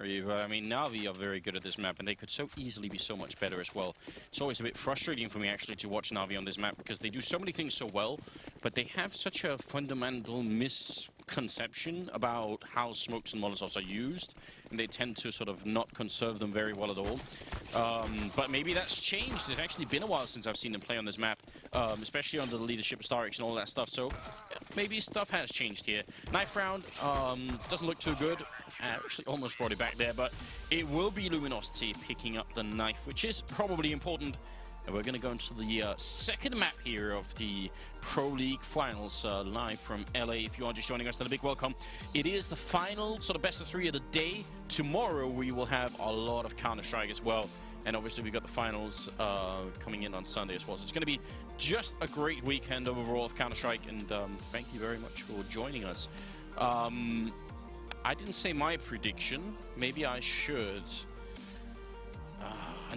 complimentary, but I mean, NaVi are very good at this map, and they could so easily be so much better as well. It's always a bit frustrating for me, actually, to watch NaVi on this map, because they do so many things so well, but they have such a fundamental misconception about how smokes and Molotovs are used, and they tend to sort of not conserve them very well at all. But maybe that's changed. It's actually been a while since I've seen them play on this map, especially under the leadership of Starix and all that stuff, so maybe stuff has changed here. Knife round doesn't look too good. Actually almost brought it back there, but it will be Luminosity picking up the knife, which is probably important. And we're going to go into the second map here of the Pro League Finals, live from LA. If you are just joining us, then a big welcome. It is the final sort of best of three of the day. Tomorrow we will have a lot of Counter-Strike as well. And obviously we've got the finals coming in on Sunday as well. So it's going to be just a great weekend overall of Counter-Strike. And thank you very much for joining us. I didn't say my prediction. Maybe I should.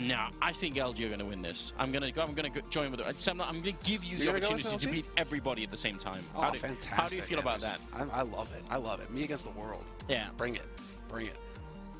No, I think LG are going to win this. I'm going to join with it. I'm going to give you the opportunity to beat everybody at the same time. Oh, fantastic. How do you feel about that? I love it. I love it. Me against the world. Yeah. Bring it. Bring it.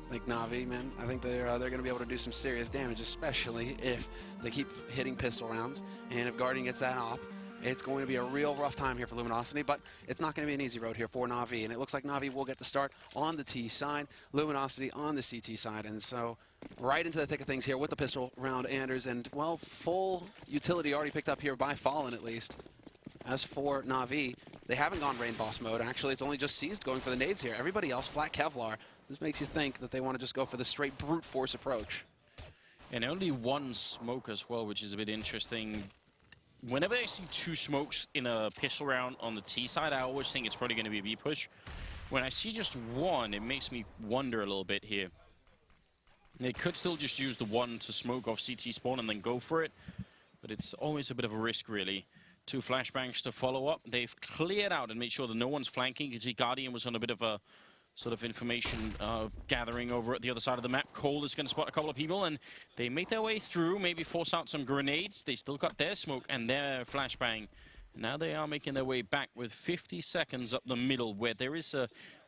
I think NaVi, man, I think they're going to be able to do some serious damage, especially if they keep hitting pistol rounds. And if Guardian gets that off, it's going to be a real rough time here for Luminosity, but it's not going to be an easy road here for NaVi. And it looks like NaVi will get the start on the T side, Luminosity on the CT side. And so right into the thick of things here with the pistol round, Anders. And, well, full utility already picked up here by Fallen, at least. As for NaVi, they haven't gone Rain Boss mode. Actually, it's only just Seized going for the nades here. Everybody else, flat Kevlar. This makes you think that they want to just go for the straight brute force approach. And only one smoke as well, which is a bit interesting. Whenever I see two smokes in a pistol round on the T side, I always think it's probably going to be a B push. When I see just one, it makes me wonder a little bit here. They could still just use the one to smoke off CT spawn and then go for it, but it's always a bit of a risk, really. Two flashbangs to follow up. They've cleared out and made sure that no one's flanking. You can see Guardian was on a bit of a sort of information gathering over at the other side of the map. Cold is going to spot a couple of people, and they make their way through, maybe force out some grenades. They still got their smoke and their flashbang. Now they are making their way back with 50 seconds up the middle, where there is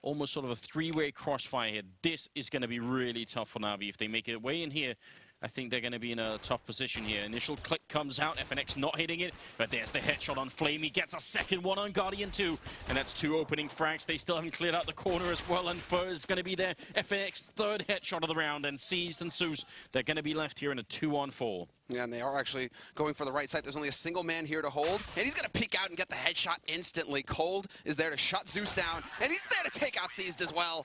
almost sort of a three-way crossfire here. This is going to be really tough for NaVi. If they make it way in here, I think they're going to be in a tough position here. Initial click comes out, FNX not hitting it, but there's the headshot on Flame. He gets a second one on Guardian too, and that's two opening frags. They still haven't cleared out the corner as well, and Fur is going to be there. FNX third headshot of the round, and Seized and Zeus, they're going to be left here in a 2-on-4. Yeah, and they are actually going for the right side. There's only a single man here to hold, and he's going to peek out and get the headshot instantly. Cold is there to shut Zeus down, and he's there to take out Seized as well.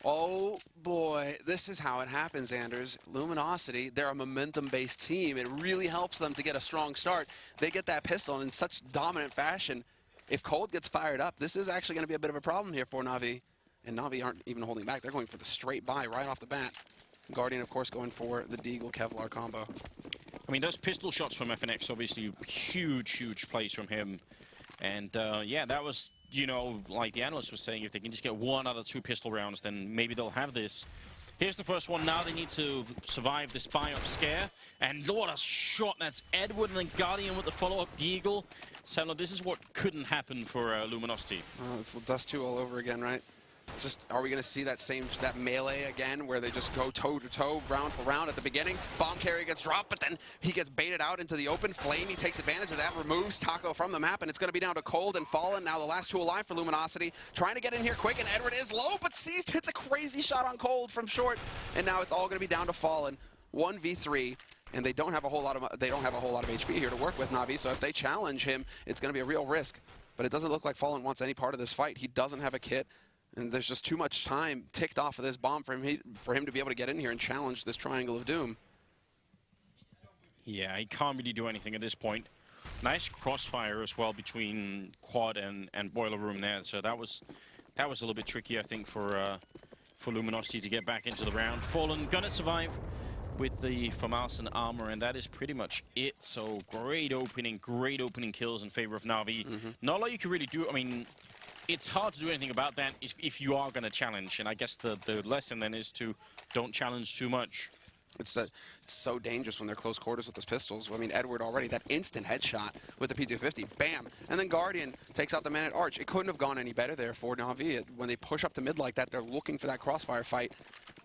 Oh boy, this is how it happens, Anders. Luminosity, they're a momentum-based team. It really helps them to get a strong start. They get that pistol in such dominant fashion. If Cold gets fired up, this is actually going to be a bit of a problem here for NaVi. And NaVi aren't even holding back. They're going for the straight buy right off the bat. Guardian, of course, going for the Deagle Kevlar combo. I mean, those pistol shots from FNX, obviously huge, huge plays from him. And yeah, that was, you know, like the analyst was saying, if they can just get 1 out of 2 pistol rounds, then maybe they'll have this. Here's the first one. Now they need to survive this buy-up scare. And what a shot. That's Edward and then Guardian with the follow-up Deagle. So this is what couldn't happen for Luminosity. It's Dust 2 all over again, right? Just, are we going to see that melee again, where they just go toe-to-toe, round for round at the beginning? Bomb carrier gets dropped, but then he gets baited out into the open. Flame, he takes advantage of that, removes Taco from the map, and it's going to be down to Cold and Fallen. Now the last two alive for Luminosity. Trying to get in here quick, and Edward is low, but Seized hits a crazy shot on Cold from short. And now it's all going to be down to Fallen. 1v3. And they don't have a whole lot of HP here to work with, NaVi. So if they challenge him, it's going to be a real risk. But it doesn't look like Fallen wants any part of this fight. He doesn't have a kit. And there's just too much time ticked off of this bomb for him to be able to get in here and challenge this Triangle of Doom. Yeah, he can't really do anything at this point. Nice crossfire as well between Quad and Boiler Room there. So that was a little bit tricky, I think, for Luminosity to get back into the round. Fallen gonna survive with the FAMAS and armor, and that is pretty much it. So great opening kills in favor of NaVi. Not a lot you can really do. I mean, it's hard to do anything about that if you are going to challenge, and I guess the lesson then is to don't challenge too much. It's so dangerous when they're close quarters with those pistols. I mean, Edward already, that instant headshot with the P250, bam! And then Guardian takes out the man at Arch. It couldn't have gone any better there for NaVi. When they push up the mid like that, they're looking for that crossfire fight.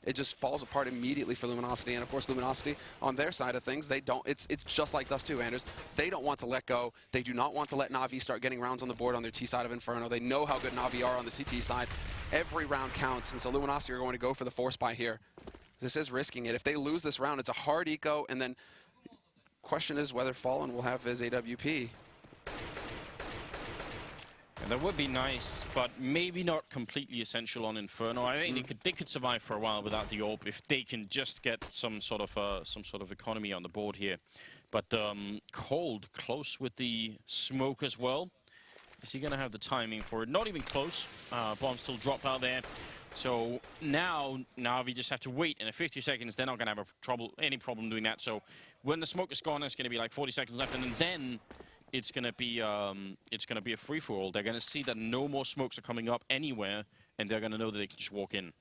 it just falls apart immediately for Luminosity. And of course, Luminosity, on their side of things, they don't, it's just like Dust 2, Anders. They don't want to let go. They do not want to let NaVi start getting rounds on the board on their T side of Inferno. They know how good NaVi are on the CT side. Every round counts, and so Luminosity are going to go for the force buy here. This is risking it. If they lose this round, it's a hard eco, and then question is whether Fallen will have his AWP. And that would be nice, but maybe not completely essential on Inferno. I think they could survive for a while without the AWP if they can just get some sort of economy on the board here. But Cold close with the smoke as well. Is he going to have the timing for it? Not even close. Bomb still dropped out there. So now NaVi just have to wait, and in 50 seconds they're not going to have any problem doing that. So when the smoke is gone, it's going to be like 40 seconds left, and then it's going to be a free-for-all. They're going to see that no more smokes are coming up anywhere, and they're going to know that they can just walk in.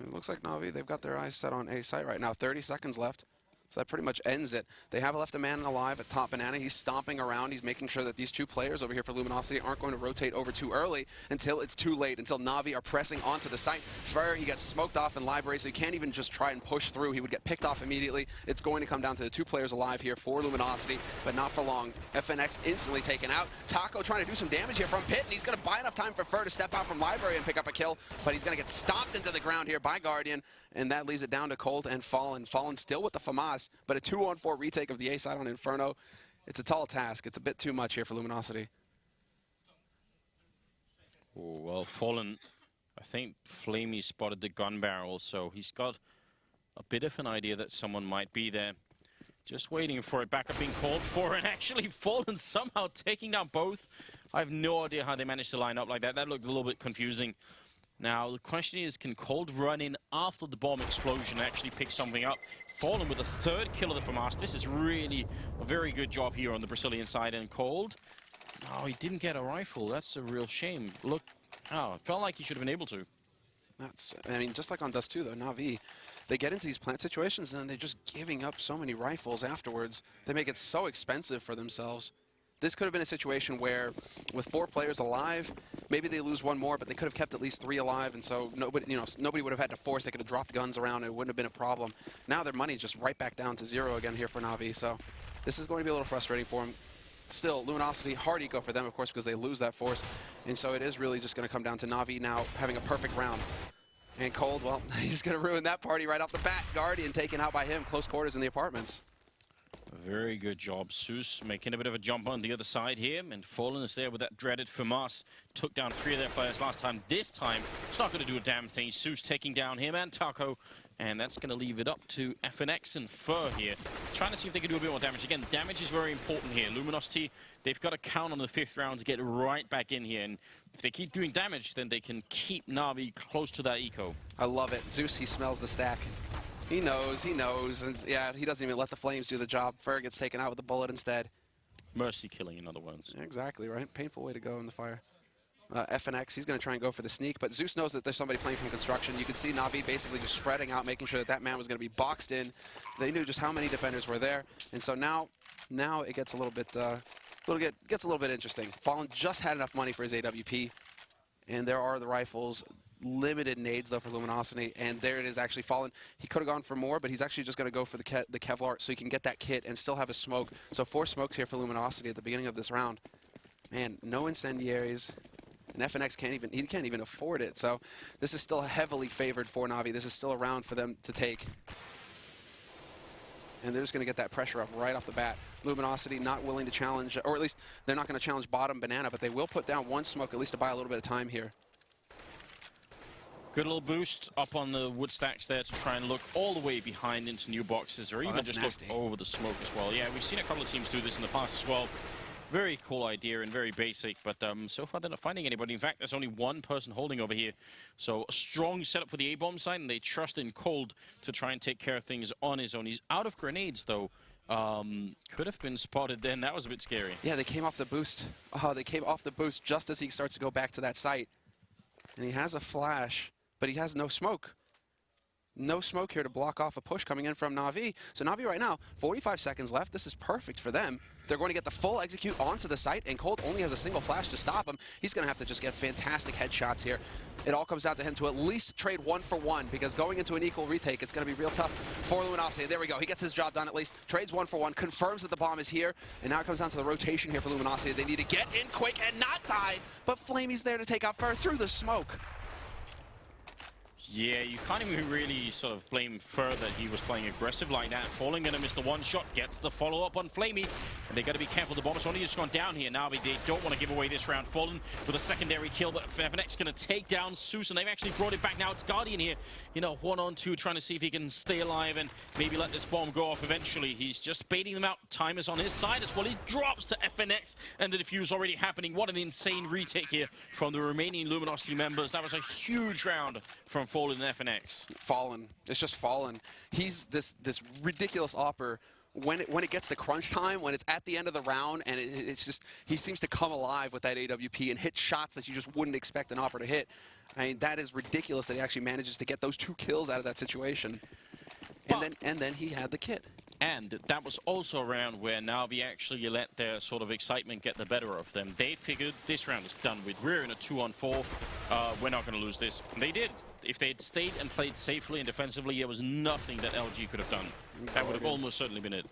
It looks like NaVi, they've got their eyes set on A site right now. 30 seconds left. So that pretty much ends it. They have left a man alive at top banana. He's stomping around. He's making sure that these two players over here for Luminosity aren't going to rotate over too early until it's too late, until NaVi are pressing onto the site. Frere, he gets smoked off in library, so he can't even just try and push through. He would get picked off immediately. It's going to come down to the two players alive here for Luminosity, but not for long. FNX instantly taken out. Taco trying to do some damage here from Pit, and he's going to buy enough time for Frere to step out from library and pick up a kill, but he's going to get stomped into the ground here by Guardian, and that leaves it down to Cold and Fallen. Fallen still with the FAMAS, but a 2-on-4 retake of the A side on Inferno. It's a tall task. It's a bit too much here for Luminosity. Oh, well, Fallen, I think Flamey spotted the gun barrel, so he's got a bit of an idea that someone might be there. Just waiting for it. Backup being called for, and actually Fallen somehow taking down both. I have no idea how they managed to line up like that. That looked a little bit confusing. Now, the question is, can Cold run in after the bomb explosion and actually pick something up? Fallen with a third kill of the FAMAS. This is really a very good job here on the Brazilian side. And Cold, no, he didn't get a rifle. That's a real shame. Look, oh, it felt like he should have been able to. I mean, just like on Dust 2, though, NaVi, they get into these plant situations and they're just giving up so many rifles afterwards. They make it so expensive for themselves. This could have been a situation where, with 4 players alive, maybe they lose one more, but they could have kept at least 3 alive, and so nobody would have had to force. They could have dropped guns around, and it wouldn't have been a problem. Now their money's just right back down to 0 again here for NaVi, so this is going to be a little frustrating for them. Still, Luminosity, hard eco for them, of course, because they lose that force, and so it is really just going to come down to NaVi now having a perfect round. And Cold, well, he's going to ruin that party right off the bat. Guardian taken out by him, close quarters in the apartments. Very good job. Zeus making a bit of a jump on the other side here, and Fallen is there with that dreaded FAMAS. Took down 3 of their players last time. This time, it's not going to do a damn thing. Zeus taking down him and Taco, and that's going to leave it up to FNX and Fur here. Trying to see if they can do a bit more damage. Again, damage is very important here. Luminosity, they've got to count on the 5th round to get right back in here, and if they keep doing damage, then they can keep NaVi close to that eco. I love it. Zeus, he smells the stack. He knows, and yeah, he doesn't even let the flames do the job. Fur gets taken out with a bullet instead. Mercy killing, in other words. Exactly, right? Painful way to go in the fire. FNX, he's going to try and go for the sneak, but Zeus knows that there's somebody playing from construction. You can see NaVi basically just spreading out, making sure that that man was going to be boxed in. They knew just how many defenders were there, and so now it gets a little bit, gets a little bit interesting. Fallen just had enough money for his AWP, and there are the rifles. Limited nades, though, for Luminosity, and there it is, actually Fallen. He could have gone for more, but he's actually just going to go for the Kevlar so he can get that kit and still have a smoke. So 4 smokes here for Luminosity at the beginning of this round. Man, no incendiaries, and FNX can't even afford it. So this is still heavily favored for NaVi. This is still a round for them to take. And they're just going to get that pressure up right off the bat. Luminosity not willing to challenge, or at least they're not going to challenge bottom banana, but they will put down 1 smoke, at least to buy a little bit of time here. Good little boost up on the wood stacks there to try and look all the way behind into new boxes, or even just nasty. Look over the smoke as well. Yeah, we've seen a couple of teams do this in the past as well. Very cool idea and very basic, but so far they're not finding anybody. In fact, there's only 1 person holding over here. So a strong setup for the A-bomb side, and they trust in Cold to try and take care of things on his own. He's out of grenades, though. Could have been spotted then. That was a bit scary. Yeah, they came off the boost. They came off the boost just as he starts to go back to that site. And he has a flash, but he has no smoke. No smoke here to block off a push coming in from NaVi. So NaVi right now, 45 seconds left. This is perfect for them. They're going to get the full execute onto the site, and Cold only has a single flash to stop him. He's going to have to just get fantastic headshots here. It all comes down to him to at least trade 1 for 1, because going into an equal retake, it's going to be real tough for Luminosity. There we go. He gets his job done at least. Trades 1 for 1, confirms that the bomb is here, and now it comes down to the rotation here for Luminosity. They need to get in quick and not die, but Flamey's there to take out Fur through the smoke. Yeah, you can't even really sort of blame Fur that he was playing aggressive like that. Fallen gonna miss the one shot, gets the follow-up on Flamey, and they gotta be careful. The bomb has only just gone down here. NaVi, they don't want to give away this round. Fallen with a secondary kill, but FNX gonna take down Zeus, and they've actually brought it back now. It's Guardian here, you know, 1-on-2, trying to see if he can stay alive and maybe let this bomb go off eventually. He's just baiting them out. Time is on his side as well. He drops to FNX, and the defuse already happening. What an insane retake here from the remaining Luminosity members. That was a huge round from Fallen and FNX. Fallen. It's just Fallen. He's this ridiculous opper. When it gets to crunch time, when it's at the end of the round, and it's just, he seems to come alive with that AWP and hit shots that you just wouldn't expect an opper to hit. I mean, that is ridiculous that he actually manages to get those 2 kills out of that situation. And then he had the kit. And that was also a round where NaVi actually let their sort of excitement get the better of them. They figured this round is done with. We're in a 2-on-4. We're not going to lose this. And they did. If they had stayed and played safely and defensively, there was nothing that LG could have done. That would have almost certainly been it.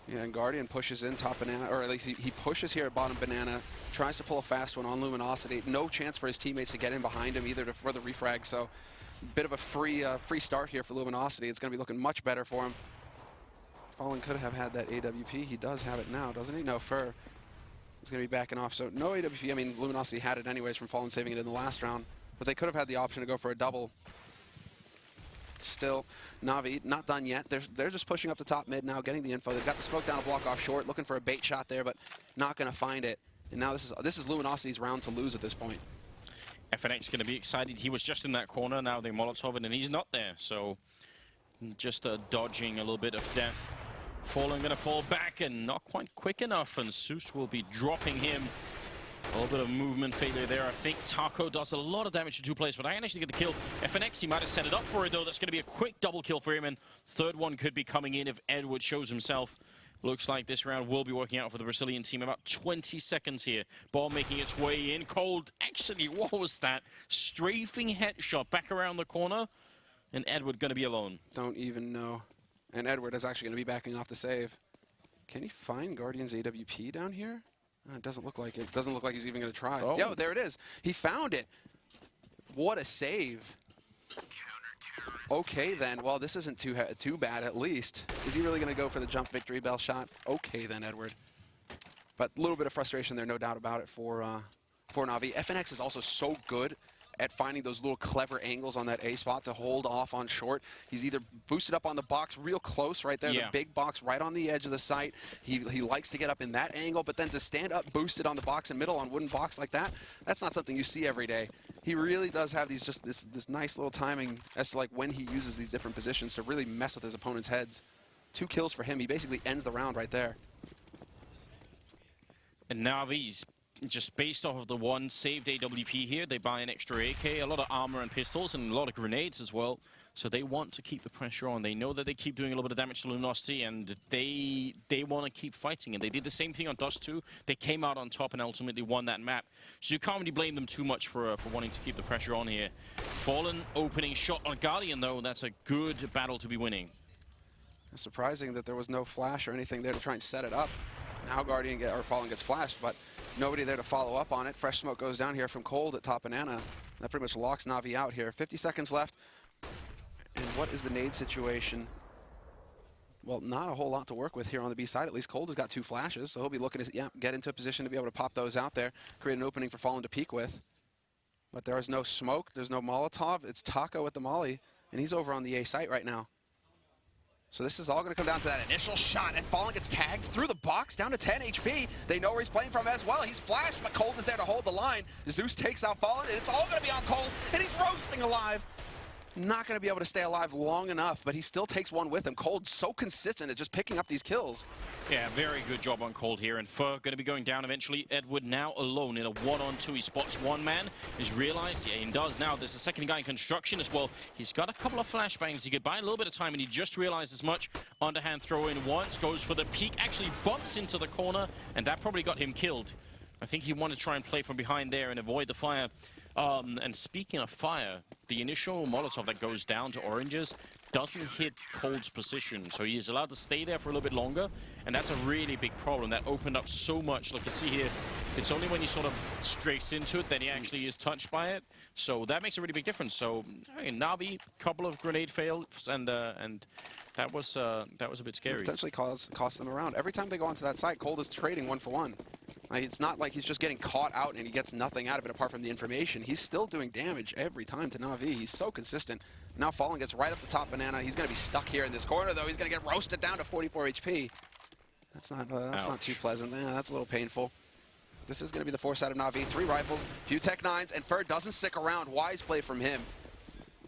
Yeah, and Guardian pushes in top banana, or at least he pushes here at bottom banana, tries to pull a fast one on Luminosity. No chance for his teammates to get in behind him either for the refrag, so bit of a free start here for Luminosity. It's going to be looking much better for him. Fallen could have had that AWP. He does have it now, doesn't he? No, Fur is going to be backing off. So no AWP. I mean, Luminosity had it anyways from Fallen saving it in the last round, but they could have had the option to go for a double. Still, NaVi not done yet. They're just pushing up the top mid now, getting the info. They've got the smoke down a block off short, looking for a bait shot there, but not going to find it. And now this is Luminosity's round to lose at this point. FNX going to be excited. He was just in that corner. Now they Molotov it, and he's not there. So just dodging a little bit of death. Fallen going to fall back, and not quite quick enough, and Zeus will be dropping him. A little bit of movement failure there. I think Taco does a lot of damage to 2 players, but I actually get the kill. FNX, he might have set it up for it, though. That's going to be a quick double kill for him, and third one could be coming in if Edward shows himself. Looks like this round will be working out for the Brazilian team. About 20 seconds here. Ball making its way in. Cold, actually, what was that? Strafing headshot back around the corner, and Edward going to be alone. Don't even know. And Edward is actually going to be backing off the save. Can he find Guardian's AWP down here? It doesn't look like it. Doesn't look like he's even going to try. Oh. Yo, there it is. He found it. What a save. Okay, then. Well, this isn't too bad, at least. Is he really going to go for the jump victory bell shot? Okay, then, Edward. But a little bit of frustration there, no doubt about it, for NaVi. FNX is also so good at finding those little clever angles on that A spot to hold off on short. He's either boosted up on the box real close right there, the big box right on the edge of the site. He likes to get up in that angle, but then to stand up boosted on the box and middle on wooden box like that, that's not something you see every day. He really does have these this nice little timing as to like when he uses these different positions to really mess with his opponent's heads. 2 kills for him. He basically ends the round right there. And NaVi's just based off of the one saved AWP here, they buy an extra AK, a lot of armor and pistols, and a lot of grenades as well. So they want to keep the pressure on. They know that they keep doing a little bit of damage to Luminosity, and they want to keep fighting. And they did the same thing on Dust 2. They came out on top and ultimately won that map. So you can't really blame them too much for wanting to keep the pressure on here. Fallen opening shot on Guardian, though. That's a good battle to be winning. It's surprising that there was no flash or anything there to try and set it up. Now Fallen gets flashed, but nobody there to follow up on it. Fresh smoke goes down here from Cold at top banana. That pretty much locks NaVi out here. 50 seconds left. And what is the nade situation? Well, not a whole lot to work with here on the B side. At least Cold has got 2 flashes, so he'll be looking to get into a position to be able to pop those out there, create an opening for Fallen to peek with. But there is no smoke. There's no Molotov. It's Taco with the molly, and he's over on the A site right now. So this is all going to come down to that initial shot, and Fallen gets tagged through the box down to 10 HP. They know where he's playing from as well. He's flashed, but Cold is there to hold the line. Zeus takes out Fallen, and it's all going to be on Cold, and he's roasting alive. not going to be able to stay alive long enough, but he still takes one with him. Cold so consistent at just picking up these kills. Yeah, very good job on Cold here, and Fur going to be going down eventually. Edward now alone in a 1-on-2. He spots one man. He's realized, yeah, he does now. There's a second guy in construction as well. He's got a couple of flashbangs. He could buy a little bit of time, and he just realized as much. Underhand throw in once, goes for the peek, actually bumps into the corner, and that probably got him killed. I think he wanted to try and play from behind there and avoid the fire. And speaking of fire, the initial Molotov that goes down to Oranges doesn't hit Cold's position, so he is allowed to stay there for a little bit longer, and that's a really big problem. That opened up so much. Look, you can see here, it's only when he sort of strafes into it that he actually is touched by it, so that makes a really big difference. So, NaVi, couple of grenade fails, and that was a bit scary. Potentially cost them around. Every time they go onto that site, Cold is trading 1-for-1. It's not like he's just getting caught out and he gets nothing out of it apart from the information. He's still doing damage every time to NaVi. He's so consistent. Now Fallen gets right up the top Banana. He's going to be stuck here in this corner, though. He's going to get roasted down to 44 HP. That's not too pleasant. Yeah, that's a little painful. This is going to be the force out of NaVi. 3 rifles, few Tech 9s, and Fur doesn't stick around. Wise play from him.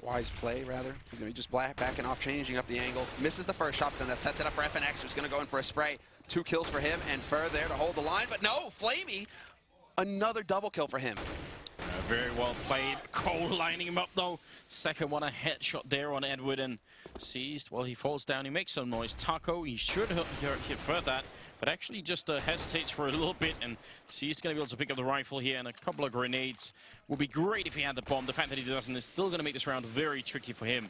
Wise play, rather. He's going to be just backing off, changing up the angle. Misses the first shot, then that sets it up for FNX, who's going to go in for a spray. 2 kills for him, and Fur there to hold the line. But no, Flamey, another double kill for him. Very well played. Cole lining him up, though. Second one, a headshot there on Edward, and seized. Well, he falls down. He makes some noise. Taco, he should hit Fur that, but actually just hesitates for a little bit, and he's going to be able to pick up the rifle here, and a couple of grenades. Would be great if he had the bomb. The fact that he doesn't is still going to make this round very tricky for him.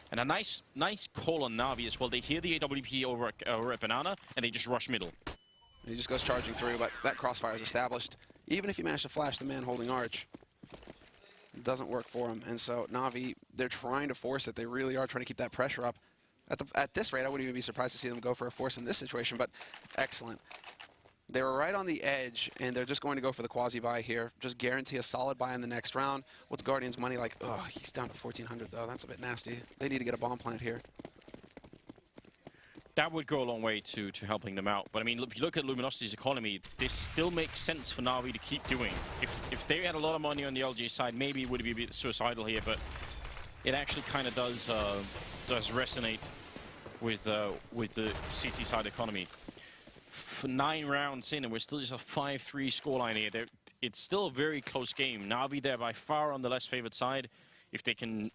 And a nice call on NaVi as well. They hear the AWP over at Banana, and they just rush middle. And he just goes charging through, but that crossfire is established. Even if you manage to flash the man holding Arch, it doesn't work for him. And so NaVi, they're trying to force it. They really are trying to keep that pressure up. At this rate, I wouldn't even be surprised to see them go for a force in this situation, but excellent. They were right on the edge, and they're just going to go for the quasi-buy here. Just guarantee a solid buy in the next round. What's Guardian's money like? Oh, he's down to 1,400, though. That's a bit nasty. They need to get a bomb plant here. That would go a long way to helping them out. But, I mean, if you look at Luminosity's economy, this still makes sense for NaVi to keep doing. If they had a lot of money on the LG side, maybe it would be a bit suicidal here, but it actually kind of does resonate with the CT side economy. 9 rounds in, and we're still just a 5-3 scoreline here. It's still a very close game. NaVi there by far on the less favored side. If they can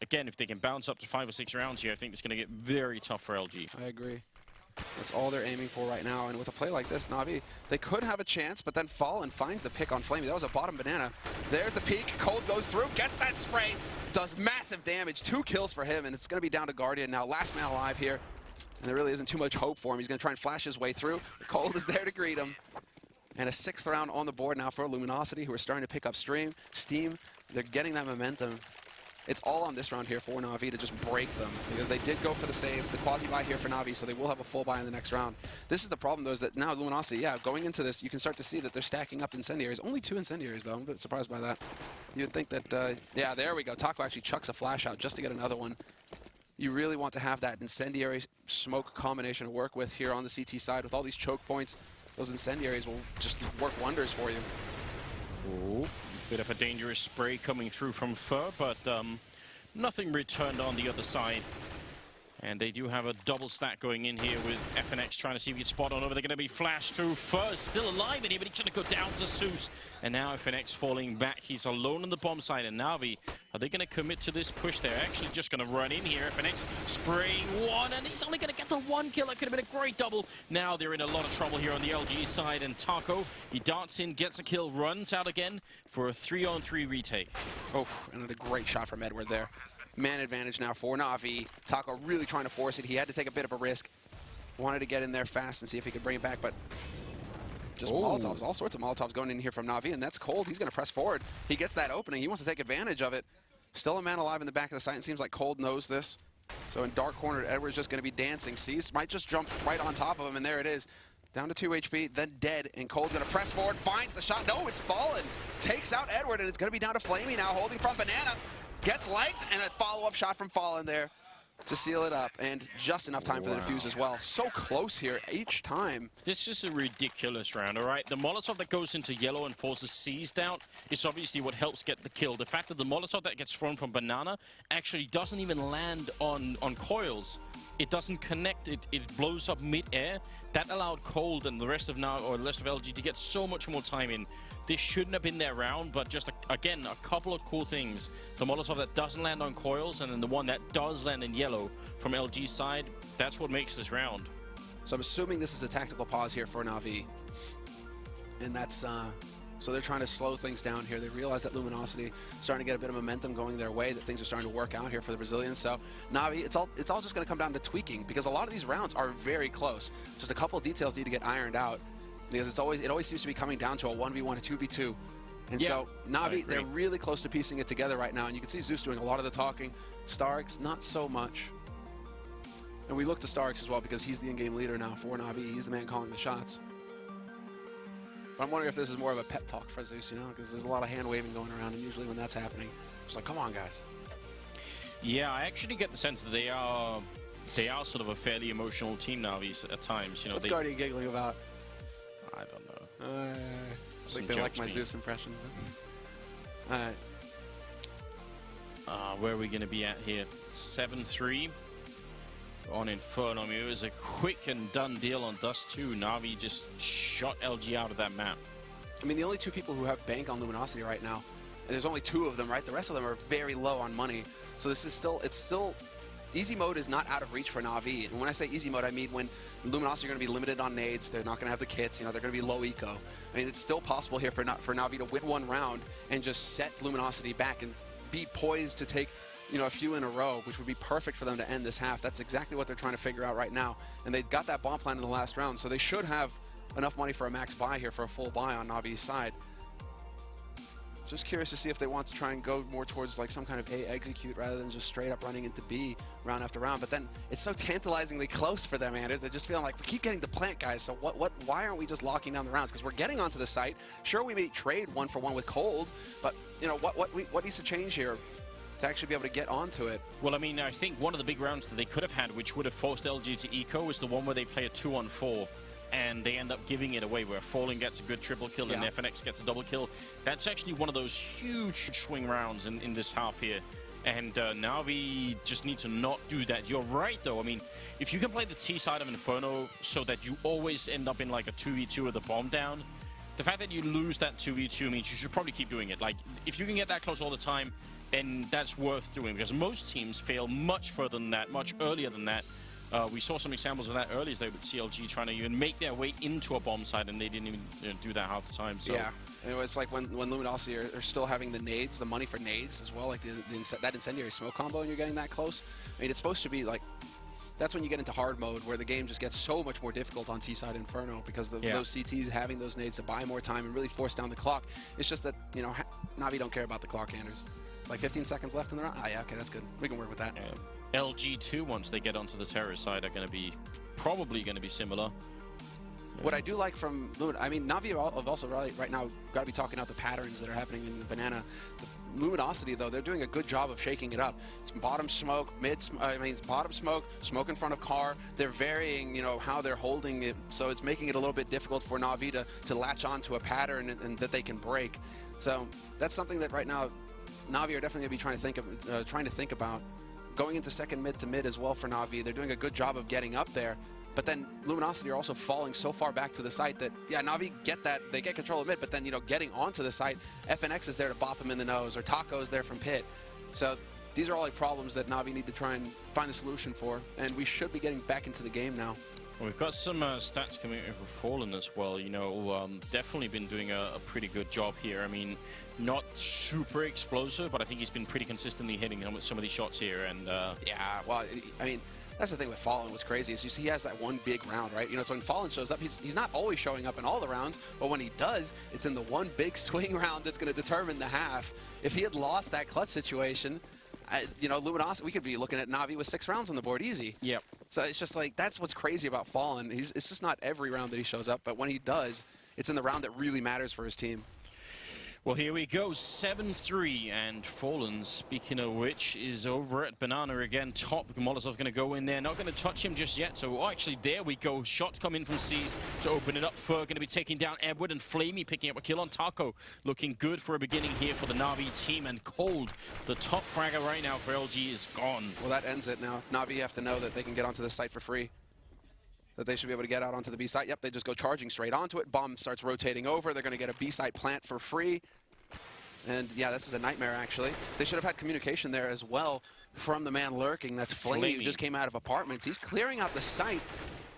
bounce up to 5 or 6 rounds here, I think it's going to get very tough for LG. I agree. That's all they're aiming for right now. And with a play like this, NaVi, they could have a chance, but then Fallen finds the pick on Flamey. That was a bottom Banana. There's the peek. Cold goes through, gets that spray, does massive damage. 2 kills for him, and it's going to be down to Guardian now. Last man alive here. And there really isn't too much hope for him. He's going to try and flash his way through. Cold is there to greet him. And a 6th round on the board now for Luminosity, who are starting to pick up steam. They're getting that momentum. It's all on this round here for NaVi to just break them, because they did go for the save, the quasi-buy here for NaVi, so they will have a full buy in the next round. This is the problem, though, is that now Luminosity, yeah, going into this, you can start to see that they're stacking up incendiaries. Only 2 incendiaries, though. I'm a bit surprised by that. You would think that, yeah, there we go. Taco actually chucks a flash out just to get another one. You really want to have that incendiary smoke combination to work with here on the CT side. With all these choke points, those incendiaries will just work wonders for you. Ooh, bit of a dangerous spray coming through from Fur, but nothing returned on the other side. And they do have a double stack going in here with FNX trying to see if he can spot on over. They're going to be flashed through. Fur still alive in here, but he's going to go down to Zeus. And now FNX falling back. He's alone on the bomb side. And NaVi, are they going to commit to this push? They're actually just going to run in here. FNX spraying 1, and he's only going to get the 1 kill. That could have been a great double. Now they're in a lot of trouble here on the LG side. And Taco, he darts in, gets a kill, runs out again for a 3-on-3 retake. Oh, and a great shot from Edward there. Man advantage now for NaVi. Taco really trying to force it. He had to take a bit of a risk. Wanted to get in there fast and see if he could bring it back, but just Molotovs, all sorts of Molotovs going in here from NaVi, and that's Cold. He's going to press forward. He gets that opening. He wants to take advantage of it. Still a man alive in the back of the site. It seems like Cold knows this. So in dark corner, Edward's just going to be dancing. Sees, might just jump right on top of him, and there it is. Down to 2 HP, then dead, and Cold's going to press forward, finds the shot. No, it's Fallen. Takes out Edward, and it's going to be down to Flamey now, holding from Banana. Gets liked, and a follow-up shot from Fallen there. to seal it up, and just enough time for the defuse as well. So close here each time. This is a ridiculous round, all right? The Molotov that goes into yellow and forces C's down is obviously what helps get the kill. The fact that the Molotov that gets thrown from Banana actually doesn't even land on coils. It doesn't connect, it blows up mid-air. That allowed Cold and the rest of LG to get so much more time in. This shouldn't have been their round, but just, again, a couple of cool things. The Molotov that doesn't land on coils, and then the one that does land in yellow from LG's side, that's what makes this round. So I'm assuming this is a tactical pause here for NaVi. And that's, so they're trying to slow things down here. They realize that Luminosity is starting to get a bit of momentum going their way, that things are starting to work out here for the Brazilians. So NaVi, it's all just going to come down to tweaking, because a lot of these rounds are very close. Just a couple of details need to get ironed out, because it always seems to be coming down to a 1v1, a 2v2. And yeah, so NaVi, they're really close to piecing it together right now. And you can see Zeus doing a lot of the talking. Starks, not so much. And we look to Starks as well, because he's the in-game leader now for NaVi. He's the man calling the shots. But I'm wondering if this is more of a pep talk for Zeus, you know, because there's a lot of hand-waving going around, and usually when that's happening, it's like, come on, guys. Yeah, I actually get the sense that they are sort of a fairly emotional team now at times. You know, what's Guardian giggling about? I don't know. I think they like my Zeus impression. All right. Where are we going to be at here? 7-3 on Inferno. I mean, it was a quick and done deal on Dust 2. NaVi just shot LG out of that map. I mean, the only two people who have bank on Luminosity right now, and there's only two of them, right? The rest of them are very low on money. So this is still, easy mode is not out of reach for NaVi. And when I say easy mode, I mean when Luminosity are going to be limited on nades, they're not going to have the kits, you know, they're going to be low eco. I mean, it's still possible here for NaVi to win one round and just set Luminosity back and be poised to take, you know, a few in a row, which would be perfect for them to end this half. That's exactly what they're trying to figure out right now. And they got that bomb plan in the last round, so they should have enough money for a max buy here, for a full buy on NaVi's side. Just curious to see if they want to try and go more towards like some kind of A execute rather than just straight up running into B round after round. But then it's so tantalizingly close for them, Anders. They're just feeling like we keep getting the plant, guys. So why aren't we just locking down the rounds? Because we're getting onto the site. Sure, we may trade 1-for-1 with Cold, but you know what needs to change here to actually be able to get onto it? Well, I mean, I think one of the big rounds that they could have had, which would have forced LG to eco, is the one where they play a 2-on-4. And they end up giving it away, where Fallen gets a good triple kill and FNX gets a double kill. That's actually one of those huge swing rounds in this half here. And NaVi just need to not do that. You're right, though. I mean, if you can play the T side of Inferno so that you always end up in like a 2v2 with the bomb down, the fact that you lose that 2v2 means you should probably keep doing it. Like, if you can get that close all the time, then that's worth doing, because most teams fail much further than that, much earlier than that. We saw some examples of that earlier today with CLG trying to even make their way into a bomb site, and they didn't even do that half the time. So. Yeah, and it's like when Luminosity are still having the nades, the money for nades as well, like that incendiary smoke combo, and you're getting that close. I mean, it's supposed to be like, that's when you get into hard mode, where the game just gets so much more difficult on T-side Inferno, because those CTs having those nades to buy more time and really force down the clock. It's just that, you know, NaVi don't care about the clock, Anders. It's like 15 seconds left in the round. Ah, yeah, okay, that's good. We can work with that. Yeah. LG2, once they get onto the terrorist side, are going to be probably going to be similar. What I do like from I mean, NaVi have also right now got to be talking out the patterns that are happening in Banana. The Luminosity, though, they're doing a good job of shaking it up. It's bottom smoke, it's bottom smoke, smoke in front of car. They're varying, you know, how they're holding it, so it's making it a little bit difficult for NaVi to latch on to a pattern and that they can break. So that's something that right now NaVi are definitely going to be trying to think about. Going into second mid to mid as well for NaVi. They're doing a good job of getting up there. But then Luminosity are also falling so far back to the site that, yeah, NaVi get that. They get control of mid, but then, you know, getting onto the site, FNX is there to bop them in the nose, or Taco is there from pit. So these are all like problems that NaVi need to try and find a solution for. And we should be getting back into the game now. Well, we've got some stats coming in for Fallen as well. You know, definitely been doing a pretty good job here. I mean, not super explosive, but I think he's been pretty consistently hitting some of these shots here. And yeah, well, I mean, that's the thing with Fallen. What's crazy is you see he has that one big round, right? You know, so when Fallen shows up, he's not always showing up in all the rounds, but when he does, it's in the one big swing round that's going to determine the half. If he had lost that clutch situation, you know, Luminosity, we could be looking at NaVi with 6 rounds on the board easy. Yep. So it's just like, that's what's crazy about Fallen. It's just not every round that he shows up, but when he does, it's in the round that really matters for his team. Well, here we go, 7-3, and Fallen, speaking of which, is over at Banana again. Top, Molotov going to go in there, not going to touch him just yet. So, actually, there we go. Shot coming from C's to open it up. Fur going to be taking down Edward, and Flamey picking up a kill on Taco. Looking good for a beginning here for the NaVi team, and Cold, the top fragger right now for LG, is gone. Well, that ends it now. NaVi have to know that they can get onto the site for free. That they should be able to get out onto the B site. Yep, they just go charging straight onto it. Bomb starts rotating over. They're going to get a B site plant for free. And yeah, this is a nightmare, actually. They should have had communication there as well from the man lurking. That's Flamey, who just came out of apartments. He's clearing out the site.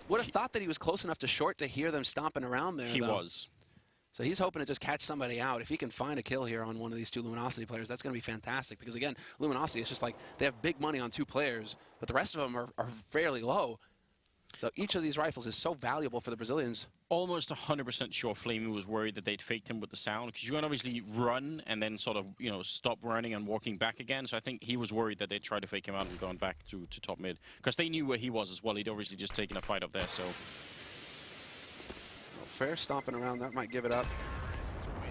Would have thought that he was close enough to short to hear them stomping around there, He was. So he's hoping to just catch somebody out. If he can find a kill here on one of these two Luminosity players, that's going to be fantastic. Because, again, Luminosity is just like they have big money on two players, but the rest of them are fairly low. So each of these rifles is so valuable for the Brazilians. Almost 100% sure Flamey was worried that they'd faked him with the sound, because you can obviously run and then sort of, you know, stop running and walking back again. So I think he was worried that they'd try to fake him out and gone back to top mid, because they knew where he was as well. He'd obviously just taken a fight up there. So fair stomping around. That might give it up.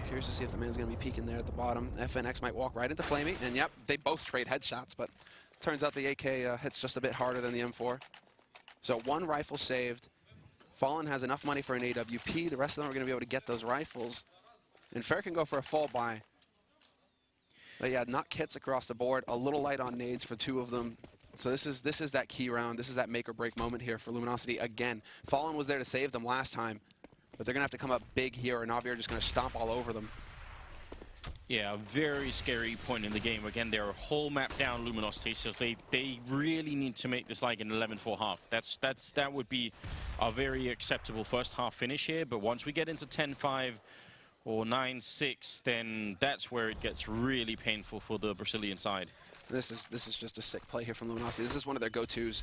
Curious to see if the man's going to be peeking there at the bottom. FNX might walk right into Flamey, and yep, they both trade headshots, but turns out the AK hits just a bit harder than the M4. So one rifle saved. Fallen has enough money for an AWP. The rest of them are going to be able to get those rifles. And Fair can go for a fall buy. But yeah, not kits across the board. A little light on nades for two of them. So this is that key round. This is that make or break moment here for Luminosity again. Fallen was there to save them last time, but they're going to have to come up big here, or NaVi are just going to stomp all over them. yeah, a very scary point in the game. Again, they're a whole map down, Luminosity, so they really need to make this like an 11-4 half. That would be a very acceptable first half finish here, but once we get into 10-5 or 9-6, then that's where it gets really painful for the Brazilian side. This is just a sick play here from Luminosity. This is one of their go-tos.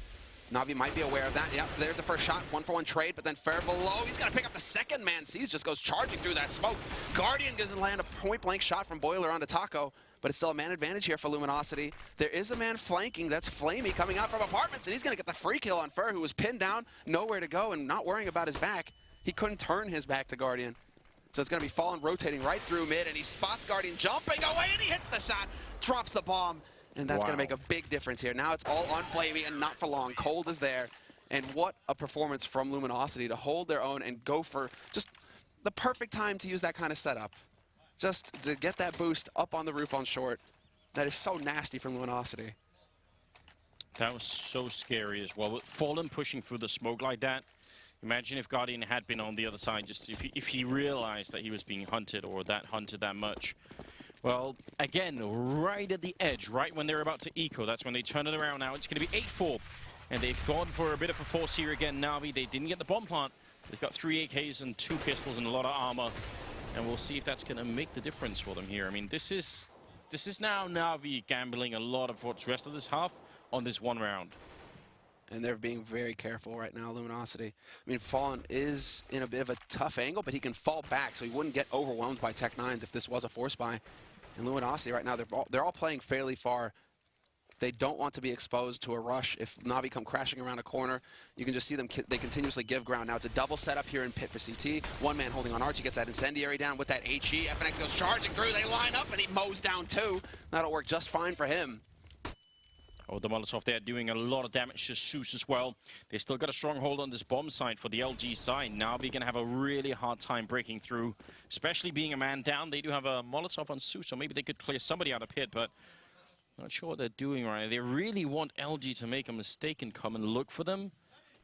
NaVi might be aware of that. Yep, there's the first shot, 1-for-1 trade, but then Fair below. He's got to pick up the second man. Sees just goes charging through that smoke. Guardian doesn't land a point-blank shot from Boiler onto Taco, but it's still a man advantage here for Luminosity. There is a man flanking. That's Flamey coming out from apartments, and he's going to get the free kill on Fair, who was pinned down, nowhere to go, and not worrying about his back. He couldn't turn his back to Guardian. So it's going to be Fallen rotating right through mid, and he spots Guardian jumping away, and he hits the shot, drops the bomb. And that's going to make a big difference here. Now it's all on Flamey, and not for long. Cold is there. And what a performance from Luminosity to hold their own and go for just the perfect time to use that kind of setup. Just to get that boost up on the roof on short. That is so nasty from Luminosity. That was so scary as well. With Fallen pushing through the smoke like that, imagine if Guardian had been on the other side, just if he realized that he was being hunted or that hunted that much. Well, again, right at the edge, right when they're about to eco, that's when they turn it around now. It's going to be 8-4, and they've gone for a bit of a force here again. NaVi, they didn't get the bomb plant. They've got 3 AKs and 2 pistols and a lot of armor, and we'll see if that's going to make the difference for them here. I mean, this is now NaVi gambling a lot of what's rest of this half on this one round. And they're being very careful right now, Luminosity. I mean, Fallen is in a bit of a tough angle, but he can fall back, so he wouldn't get overwhelmed by Tech 9s if this was a force buy. And Luminosity right now, they're all playing fairly far. They don't want to be exposed to a rush. If NaVi come crashing around a corner, you can just see them, they continuously give ground. Now it's a double setup here in pit for CT. One man holding on Arch, he gets that incendiary down with that HE. FNX goes charging through, they line up, and he mows down 2. That'll work just fine for him. Oh, the Molotov there doing a lot of damage to Zeus as well. They still got a strong hold on this bomb site for the LG side. Now they're going to have a really hard time breaking through, especially being a man down. They do have a Molotov on Zeus, so maybe they could clear somebody out of pit, but not sure what they're doing right now. They really want LG to make a mistake and come and look for them.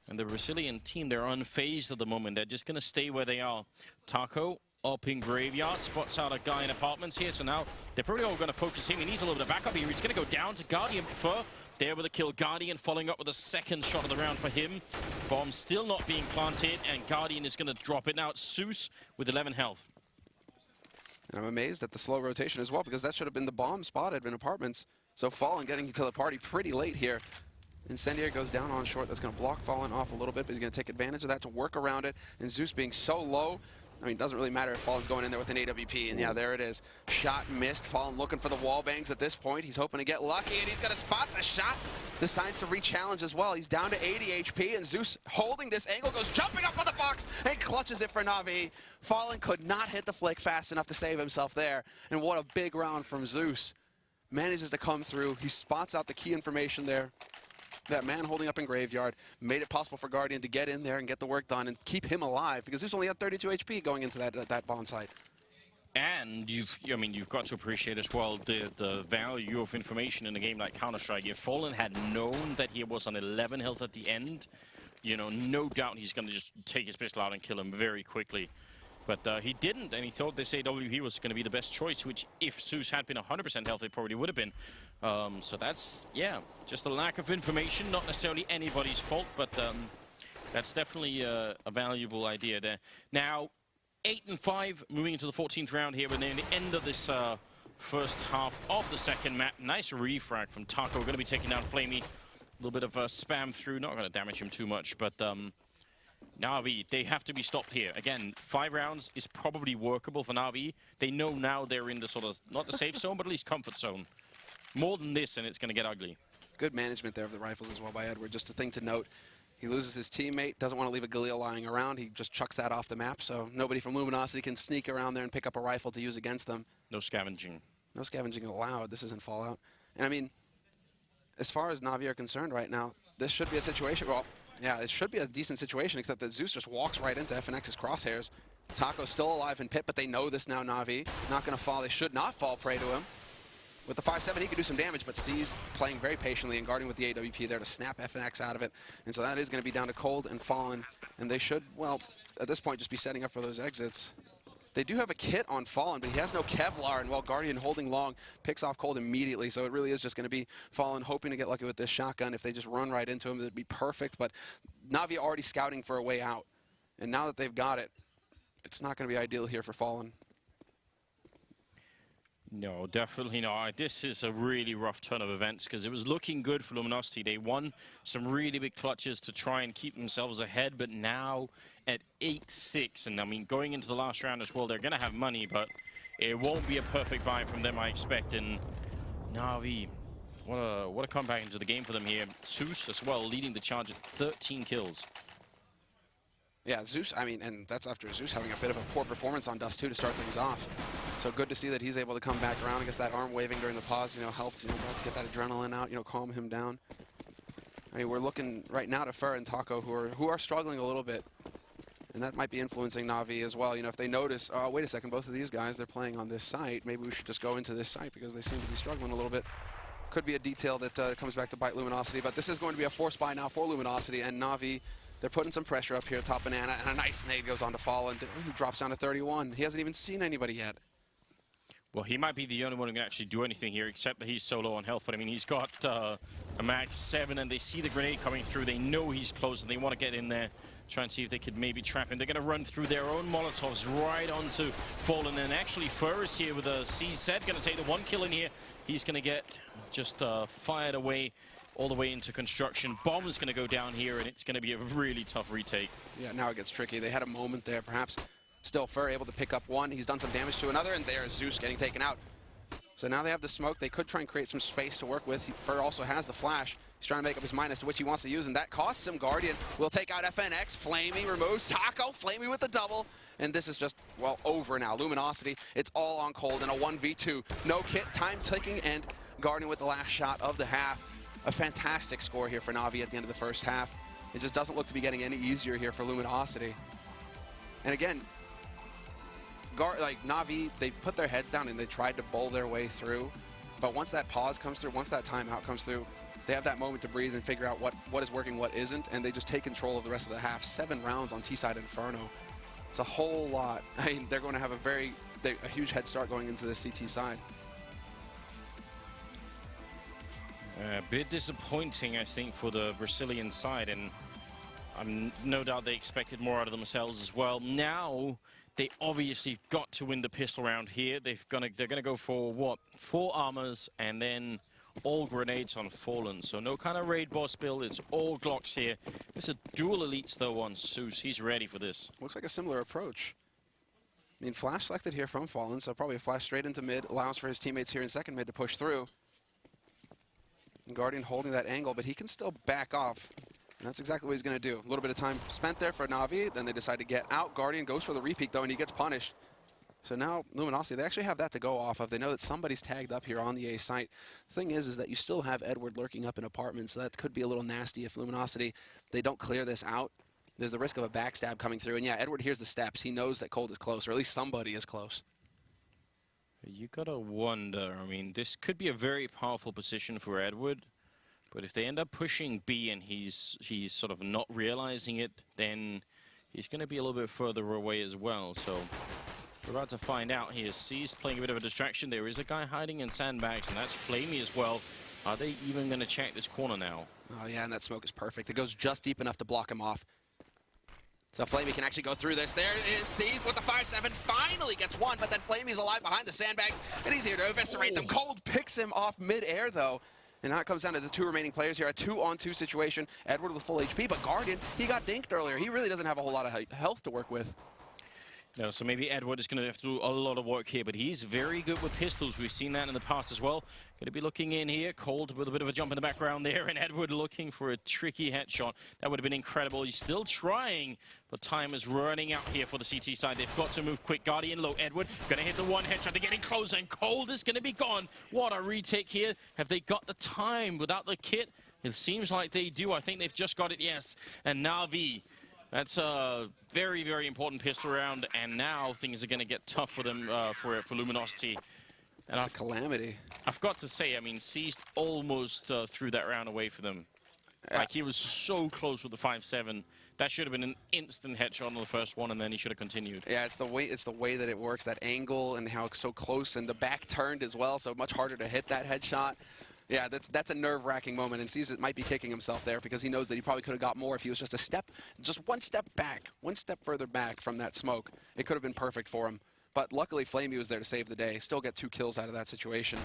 And the Brazilian team, they're unfazed at the moment. They're just going to stay where they are. Taco up in Graveyard, spots out a guy in apartments here, so now they're probably all going to focus him. He needs a little bit of backup here. He's going to go down to Guardian Fur. There with a kill. Guardian following up with a second shot of the round for him. Bomb still not being planted, and Guardian is going to drop it now. Zeus with 11 health. And I'm amazed at the slow rotation as well, because that should have been the bomb spotted in apartments. So Fallen getting to the party pretty late here. Incendiary goes down on short. That's going to block Fallen off a little bit, but he's going to take advantage of that to work around it. And Zeus being so low, I mean, it doesn't really matter if Fallen's going in there with an AWP, and yeah, there it is. Shot missed. Fallen looking for the wall bangs at this point. He's hoping to get lucky, and he's going to spot the shot. Decides to re-challenge as well. He's down to 80 HP, and Zeus holding this angle, goes jumping up on the box, and clutches it for NaVi. Fallen could not hit the flick fast enough to save himself there, and what a big round from Zeus. Manages to come through. He spots out the key information there. That man holding up in Graveyard made it possible for Guardian to get in there and get the work done and keep him alive, because Zeus only had 32 HP going into that bond site. And you've got to appreciate as well the value of information in a game like Counter-Strike. If Fallen had known that he was on 11 health at the end, you know, no doubt he's going to just take his pistol out and kill him very quickly. But he didn't, and he thought this AWP was going to be the best choice, which if Zeus had been 100% healthy, it probably would have been. So that's, yeah, just a lack of information, not necessarily anybody's fault, but that's definitely a valuable idea there. Now, 8-5, moving into the 14th round here, and then the end of this first half of the second map. Nice refrag from Taco, going to be taking down Flamey. A little bit of spam through, not going to damage him too much, but NaVi, they have to be stopped here. Again, 5 rounds is probably workable for NaVi. They know now they're in the sort of, not the safe zone, but at least comfort zone. More than this, and it's going to get ugly. Good management there of the rifles as well by Edward. Just a thing to note, he loses his teammate, doesn't want to leave a Galil lying around. He just chucks that off the map, so nobody from Luminosity can sneak around there and pick up a rifle to use against them. No scavenging. No scavenging allowed. This isn't Fallout. And I mean, as far as NaVi are concerned right now, this should be a situation, well, yeah, it should be a decent situation, except that Zeus just walks right into FNX's crosshairs. Taco's still alive in pit, but they know this now, NaVi. Not going to fall. They should not fall prey to him. With the 5-7, he could do some damage, but Seized playing very patiently and guarding with the AWP there to snap FNX out of it. And so that is going to be down to Cold and Fallen. And they should, well, at this point, just be setting up for those exits. They do have a kit on Fallen, but he has no Kevlar, and while Guardian holding long, picks off Cold immediately. So it really is just going to be Fallen hoping to get lucky with this shotgun. If they just run right into him, it'd be perfect. But NaVi already scouting for a way out. And now that they've got it, it's not going to be ideal here for Fallen. No, definitely not. This is a really rough turn of events because it was looking good for Luminosity. They won some really big clutches to try and keep themselves ahead, but now at 8-6, and I mean, going into the last round as well, they're going to have money, but it won't be a perfect buy from them, I expect. And NaVi, what a comeback into the game for them here. Zeus as well, leading the charge at 13 kills. Yeah, Zeus, I mean, and that's after Zeus having a bit of a poor performance on Dust 2 to start things off. So good to see that he's able to come back around. I guess that arm waving during the pause, you know, helped, you know, get that adrenaline out, you know, calm him down. I mean, we're looking right now to Fur and Taco, who are struggling a little bit. And that might be influencing NaVi as well. You know, if they notice, oh, wait a second, both of these guys, they're playing on this site. Maybe we should just go into this site because they seem to be struggling a little bit. Could be a detail that comes back to bite Luminosity. But this is going to be a force buy now for Luminosity. And NaVi, they're putting some pressure up here, top banana. And a nice nade goes on to Fallen. He drops down to 31. He hasn't even seen anybody yet. Well, he might be the only one who can actually do anything here, except that he's so low on health. But, I mean, he's got a max 7, and they see the grenade coming through. They know he's close, and they want to get in there, try and see if they could maybe trap him. They're going to run through their own Molotovs right onto Fallen. And actually, Fur is here with a CZ, going to take the 1 kill in here. He's going to get just fired away all the way into construction. Bomb is going to go down here, and it's going to be a really tough retake. Yeah, now it gets tricky. They had a moment there, perhaps. Still, Fur able to pick up one. He's done some damage to another, and there's Zeus getting taken out. So now they have the smoke. They could try and create some space to work with. Fur also has the flash. He's trying to make up his mind as to which he wants to use, and that costs him. Guardian will take out FNX. Flamey removes Taco. Flamey with the double. And this is just, well, over now. Luminosity, it's all on Cold in a 1v2. No kit, time ticking, and Guardian with the last shot of the half. A fantastic score here for NaVi at the end of the first half. It just doesn't look to be getting any easier here for Luminosity. And again, like NaVi, they put their heads down and they tried to bowl their way through. But once that pause comes through, once that timeout comes through, they have that moment to breathe and figure out what is working, what isn't, and they just take control of the rest of the half. 7 rounds on T-side Inferno. It's a whole lot. I mean, they're going to have a huge head start going into the CT side. A bit disappointing, I think, for the Brazilian side, and I'm no doubt they expected more out of themselves as well. Now, they obviously got to win the pistol round here. They're gonna go for what? 4 armors and then all grenades on Fallen. So no kind of raid boss build. It's all Glocks here. There's a dual elites though on Zeus. He's ready for this. Looks like a similar approach. I mean, flash selected here from Fallen, so probably a flash straight into mid, allows for his teammates here in second mid to push through. And Guardian holding that angle, but he can still back off. And that's exactly what he's going to do. A little bit of time spent there for NaVi, then they decide to get out. Guardian goes for the repeat, though, and he gets punished. So now Luminosity, they actually have that to go off of. They know that somebody's tagged up here on the A site. The thing is that you still have Edward lurking up in apartments, so that could be a little nasty if Luminosity, they don't clear this out. There's the risk of a backstab coming through. And yeah, Edward hears the steps. He knows that Cold is close, or at least somebody is close. You gotta wonder, I mean, this could be a very powerful position for Edward, but if they end up pushing B and he's sort of not realizing it, then he's gonna be a little bit further away as well. So we're about to find out here. C's playing a bit of a distraction. There is a guy hiding in sandbags, and that's Flamey as well. Are they even gonna check this corner now? Oh yeah, and that smoke is perfect. It goes just deep enough to block him off. So Flamey can actually go through this. There it is, C's with the 5-7, finally gets one, but then Flamey's alive behind the sandbags, and he's here to eviscerate them. Cold picks him off mid-air, though. And now it comes down to the two remaining players here. A 2-on-2 situation. Edward with full HP, but Guardian, he got dinked earlier. He really doesn't have a whole lot of health to work with. No, so maybe Edward is going to have to do a lot of work here, but he's very good with pistols. We've seen that in the past as well. Going to be looking in here. Cold with a bit of a jump in the background there, and Edward looking for a tricky headshot. That would have been incredible. He's still trying, but time is running out here for the CT side. They've got to move quick. Guardian low. Edward going to hit the one headshot. They're getting closer, and Cold is going to be gone. What a retake here. Have they got the time without the kit? It seems like they do. I think they've just got it, yes. And NaVi. That's a very, very important pistol round, and now things are going to get tough for them, for Luminosity. And That's a calamity. I've got to say, I mean, Seized almost threw that round away for them. Yeah. Like, he was so close with the 5-7. That should have been an instant headshot on the first one, and then he should have continued. Yeah, it's the way that it works, that angle, and how it's so close, and the back turned as well, so much harder to hit that headshot. Yeah, that's a nerve-wracking moment, and Caesar might be kicking himself there because he knows that he probably could have got more if he was just one step back, one step further back from that smoke. It could have been perfect for him. But luckily, Flamey was there to save the day. Still get 2 kills out of that situation.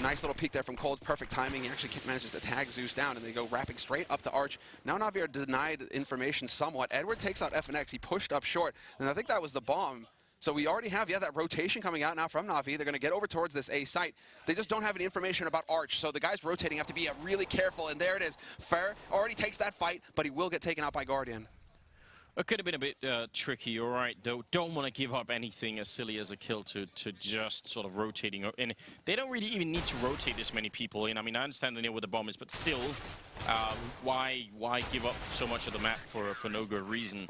Nice little peek there from Cold. Perfect timing. He actually manages to tag Zeus down, and they go wrapping straight up to Arch. Now NaVi are denied information somewhat. Edward takes out FNX. He pushed up short, and I think that was the bomb. So we already have, yeah, that rotation coming out now from NaVi. They're going to get over towards this A site. They just don't have any information about Arch, so the guys rotating have to be really careful, and there it is. Fair already takes that fight, but he will get taken out by Guardian. It could have been a bit tricky, all right, though. Don't want to give up anything as silly as a kill to just sort of rotating. And they don't really even need to rotate this many people in. I mean, I understand they know where the bomb is, but still, why give up so much of the map for no good reason?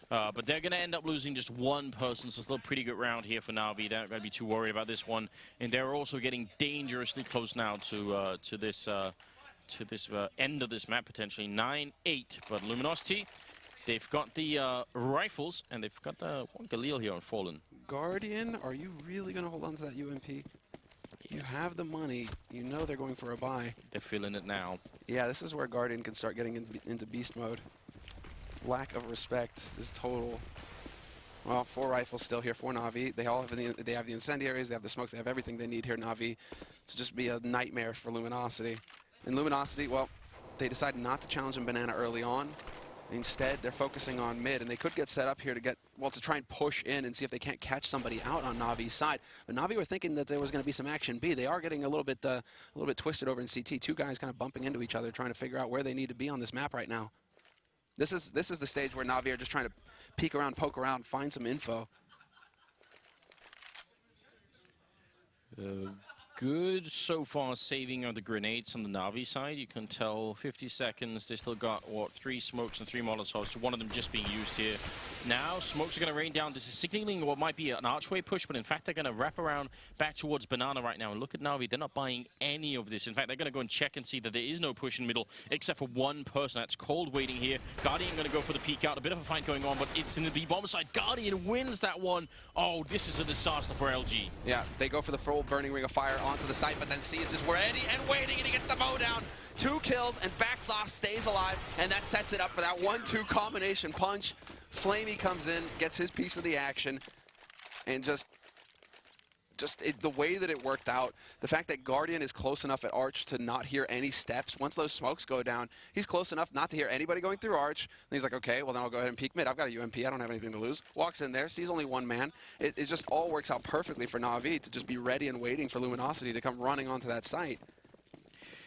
But they're going to end up losing just one person, so still a pretty good round here for NaVi. They're not going to be too worried about this one. And they're also getting dangerously close now to this end of this map, potentially 9-8. But Luminosity, they've got the rifles, and they've got the one Galil here on Fallen. Guardian, are you really going to hold on to that UMP? Yeah. You have the money. You know they're going for a buy. They're feeling it now. Yeah, this is where Guardian can start getting into beast mode. Lack of respect is total. Well, 4 rifles still here for NaVi. They all have they have the incendiaries, they have the smokes, they have everything they need here, NaVi, to just be a nightmare for Luminosity. And Luminosity, well, they decided not to challenge him Banana early on. Instead, they're focusing on mid, and they could get set up here to try and push in and see if they can't catch somebody out on NaVi's side. But NaVi were thinking that there was going to be some action B. They are getting a little bit twisted over in CT. 2 guys kind of bumping into each other, trying to figure out where they need to be on this map right now. This is the stage where NaVi are just trying to peek around, poke around, find some info. Good so far saving of the grenades on the NaVi side. You can tell 50 seconds. They still got, what, 3 smokes and 3 Molotovs. So one of them just being used here. Now, smokes are going to rain down. This is signaling what might be an archway push, but in fact, they're going to wrap around back towards Banana right now. And look at NaVi. They're not buying any of this. In fact, they're going to go and check and see that there is no push in middle, except for one person. That's Cold waiting here. Guardian going to go for the peek out. A bit of a fight going on, but it's in the B-bomb side. Guardian wins that one. Oh, this is a disaster for LG. Yeah, they go for the full burning ring of fire onto the site, but then Seas is ready and waiting, and he gets the bow down. 2 kills and backs off, stays alive, and that sets it up for that 1-2 combination punch. Flamey comes in, gets his piece of the action, and just the way that it worked out, the fact that Guardian is close enough at Arch to not hear any steps. Once those smokes go down, he's close enough not to hear anybody going through Arch. And he's like, okay, well then I'll go ahead and peek mid. I've got a UMP. I don't have anything to lose. Walks in there, sees only one man. It just all works out perfectly for NaVi to just be ready and waiting for Luminosity to come running onto that site.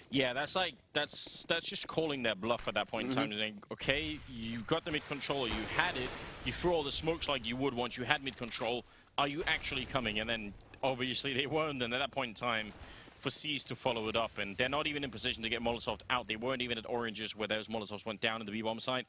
Yeah, that's just calling their bluff at that point in time. Saying, okay, you got the mid control, you had it, you threw all the smokes like you would once you had mid control. Are you actually coming? And then obviously they weren't, and at that point in time, for C's to follow it up, and they're not even in position to get Molotov out. They weren't even at Oranges where those Molotovs went down in the B-bomb site.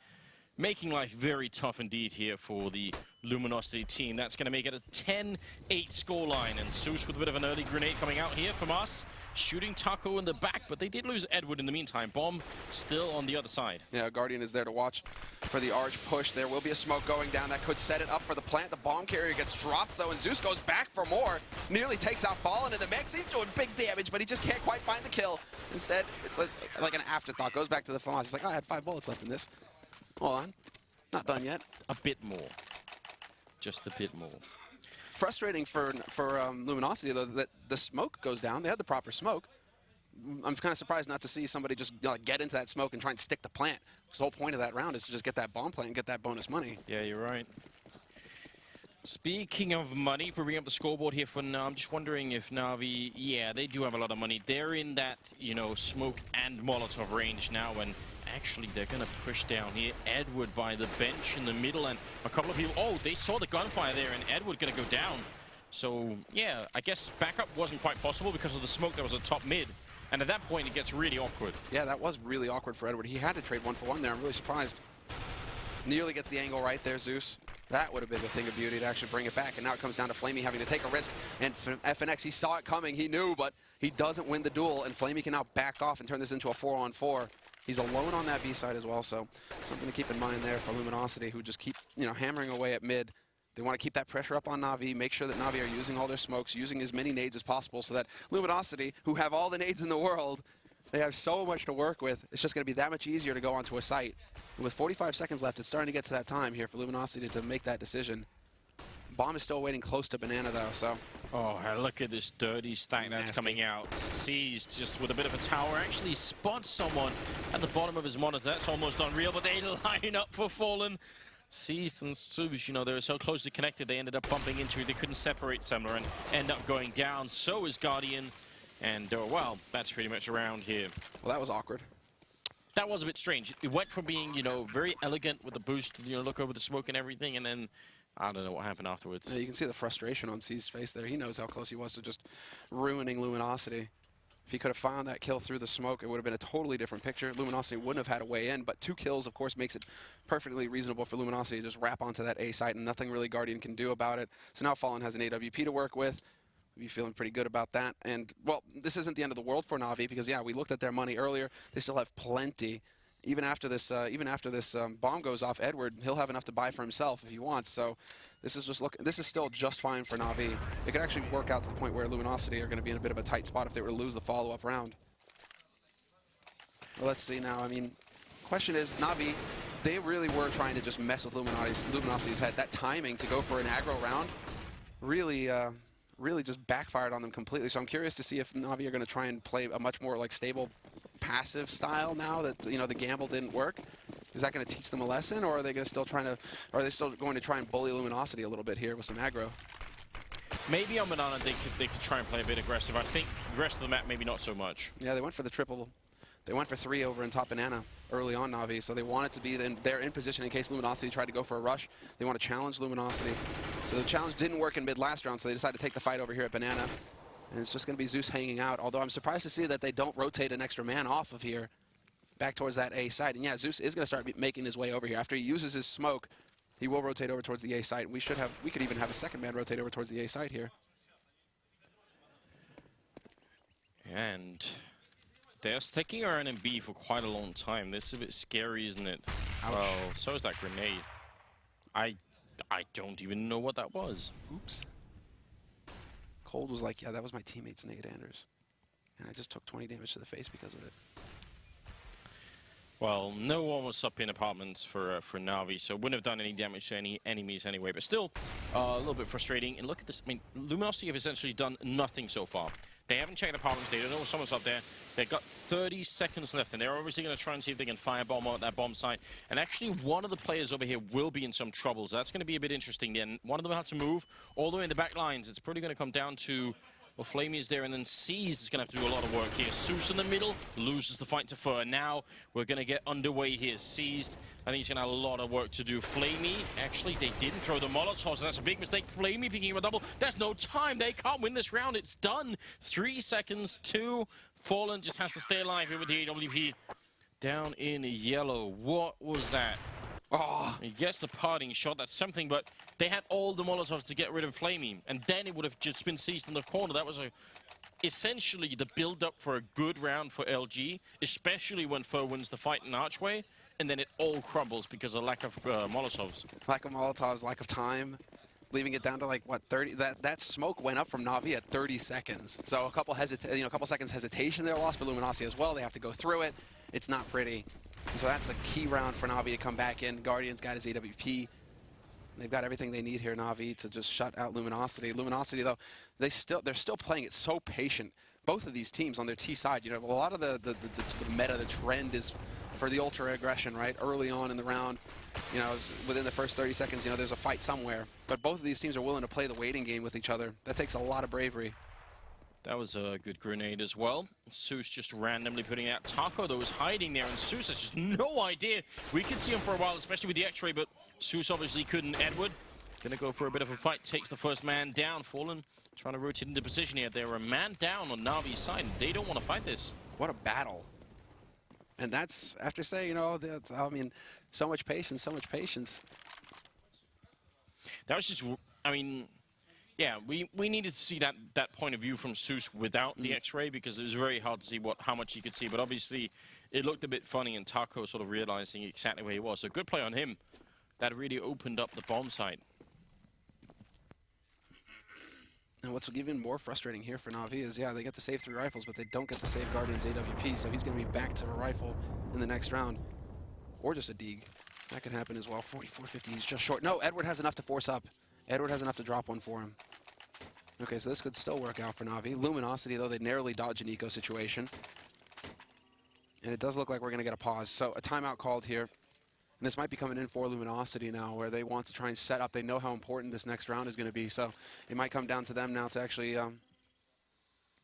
Making life very tough indeed here for the Luminosity team. That's going to make it a 10-8 scoreline. And Zeus with a bit of an early grenade coming out here from us. Shooting Taco in the back, but they did lose Edward in the meantime. Bomb still on the other side. Yeah, Guardian is there to watch for the Arch push. There will be a smoke going down that could set it up for the plant. The bomb carrier gets dropped, though, and Zeus goes back for more. Nearly takes out Fallen in the mix. He's doing big damage, but he just can't quite find the kill. Instead, it's like an afterthought. Goes back to the FAMAS. He's like, oh, I had 5 bullets left in this. Hold on. Not done yet. A bit more. Just a bit more. Frustrating for Luminosity, though, that the smoke goes down. They had the proper smoke. I'm kind of surprised not to see somebody just get into that smoke and try and stick the plant. Because the whole point of that round is to just get that bomb plant and get that bonus money. Yeah, you're right. Speaking of money, if we bring up the scoreboard here for now, I'm just wondering if NaVi, yeah, they do have a lot of money. They're in that, smoke and Molotov range now, and actually they're going to push down here. Edward by the bench in the middle, and a couple of people, oh, they saw the gunfire there, and Edward going to go down. So, yeah, I guess backup wasn't quite possible because of the smoke that was at top mid. And at that point, it gets really awkward. Yeah, that was really awkward for Edward. He had to trade 1-for-1 there. I'm really surprised. Nearly gets the angle right there, Zeus. That would have been a thing of beauty to actually bring it back. And now it comes down to Flamey having to take a risk. And FNX, he saw it coming. He knew, but he doesn't win the duel. And Flamey can now back off and turn this into a 4-on-4. He's alone on that B side as well, so something to keep in mind there for Luminosity, who just keep, hammering away at mid. They want to keep that pressure up on NaVi, make sure that NaVi are using all their smokes, using as many nades as possible, so that Luminosity, who have all the nades in the world, they have so much to work with. It's just going to be that much easier to go onto a site. And with 45 seconds left, it's starting to get to that time here for Luminosity to make that decision. Bomb is still waiting close to Banana, though, so. Oh, look at this dirty stack that's coming out. Seized just with a bit of a tower. Actually spots someone at the bottom of his monitor. That's almost unreal, but they line up for Fallen. Seized and Zeus, they were so closely connected, they ended up bumping into it. They couldn't separate Semler and end up going down. So is Guardian. And, well, that's pretty much around here. Well, that was awkward. That was a bit strange. It went from being, very elegant with the boost, look over the smoke and everything, and then I don't know what happened afterwards. Yeah, you can see the frustration on C's face there. He knows how close he was to just ruining Luminosity. If he could have found that kill through the smoke, it would have been a totally different picture. Luminosity wouldn't have had a way in, but 2 kills, of course, makes it perfectly reasonable for Luminosity to just wrap onto that A site, and nothing really Guardian can do about it. So now Fallen has an AWP to work with. We'll be feeling pretty good about that. And, well, this isn't the end of the world for NaVi, because, yeah, we looked at their money earlier. They still have plenty. Even after this bomb goes off, Edward, he'll have enough to buy for himself if he wants. So this is still just fine for NaVi. It could actually work out to the point where Luminosity are going to be in a bit of a tight spot if they were to lose the follow-up round. Well, let's see now. I mean, question is, NaVi, they really were trying to just mess with Luminosity's head. That timing to go for an aggro round really just backfired on them completely. So I'm curious to see if NaVi are going to try and play a much more stable passive style now that the gamble didn't work. Is that going to teach them a lesson, or are they going to still are they still going to try and bully Luminosity a little bit here with some aggro? Maybe on Banana they could try and play a bit aggressive. I think the rest of the map maybe not so much. Yeah, they went for the triple. They went for 3 over in top Banana early on, NaVi, so they wanted to be they're in position in case Luminosity tried to go for a rush. They want to challenge Luminosity. So the challenge didn't work in mid last round, so they decided to take the fight over here at Banana. And it's just going to be Zeus hanging out, although I'm surprised to see that they don't rotate an extra man off of here back towards that A site. And yeah, Zeus is going to start making his way over here. After he uses his smoke, he will rotate over towards the A site. We could even have a second man rotate over towards the A site here. And they're sticking around in B for quite a long time. This is a bit scary, isn't it? Ouch. Well, so is that grenade. I don't even know what that was. Oops. Cold was like, yeah, that was my teammate's nade, Anders. And I just took 20 damage to the face because of it. Well, no one was up in apartments for NaVi, so wouldn't have done any damage to any enemies anyway. But still, a little bit frustrating. And look at this. I mean, Luminosity have essentially done nothing so far. They haven't checked apartments. They don't know if someone's up there. They've got 30 seconds left, and they're obviously going to try and see if they can firebomb on that bomb site. And actually, one of the players over here will be in some trouble. So that's going to be a bit interesting. Then one of them has to move all the way in the back lines. It's probably going to come down to... Well, Flamey is there, and then Seized is going to have to do a lot of work here. Zeus in the middle, loses the fight to Fur. Now we're going to get underway here. Seized, I think he's going to have a lot of work to do. Flamey, actually, they didn't throw the Molotovs. That's a big mistake. Flamey picking him a double. There's no time. They can't win this round. It's done. 3 seconds. 2. Fallen just has to stay alive here with the AWP. Down in yellow. What was that? Oh, he gets the parting shot. That's something, but they had all the Molotovs to get rid of Flamey, and then it would have just been Seized in the corner. That was essentially the build-up for a good round for LG, especially when Fur wins the fight in Archway, and then it all crumbles because of lack of Molotovs. Lack of Molotovs, lack of time, leaving it down to like what 30. That smoke went up from NaVi at 30 seconds. So a couple seconds hesitation there lost for Luminosity as well. They have to go through it. It's not pretty. And so that's a key round for NaVi to come back in. Guardian's got his AWP. They've got everything they need here, NaVi, to just shut out Luminosity. Luminosity, though, they're still playing it so patient. Both of these teams on their T side, you know, a lot of the meta, the trend is for the ultra aggression, right? Early on in the round, you know, within the first 30 seconds, you know, there's a fight somewhere. But both of these teams are willing to play the waiting game with each other. That takes a lot of bravery. That was a good grenade as well. Zeus just randomly putting out Taco, though, was hiding there, and Zeus has just no idea. We could see him for a while, especially with the X-ray, but Zeus obviously couldn't. Edward gonna go for a bit of a fight, takes the first man down. Fallen trying to rotate into position here. They're a man down on Navi's side. They don't want to fight this. What a battle. And that's after saying, you know, I mean, so much patience, so much patience. That was just, I mean... Yeah, we needed to see that point of view from Zeus without the X-ray, because it was very hard to see how much he could see. But obviously, it looked a bit funny, and Taco sort of realizing exactly where he was. So good play on him. That really opened up the bomb site. And what's even more frustrating here for NaVi is, yeah, they get to save 3 rifles, but they don't get to save Guardian's AWP. So he's going to be back to a rifle in the next round, or just a Deeg. That could happen as well. 44-50, he's just short. No, Edward has enough to force up. Edward has enough to drop one for him. Okay, so this could still work out for NaVi. Luminosity, though, they narrowly dodge an eco situation. And it does look like we're going to get a pause. So a timeout called here. And this might be coming in for Luminosity now, where they want to try and set up. They know how important this next round is going to be. So it might come down to them now to actually...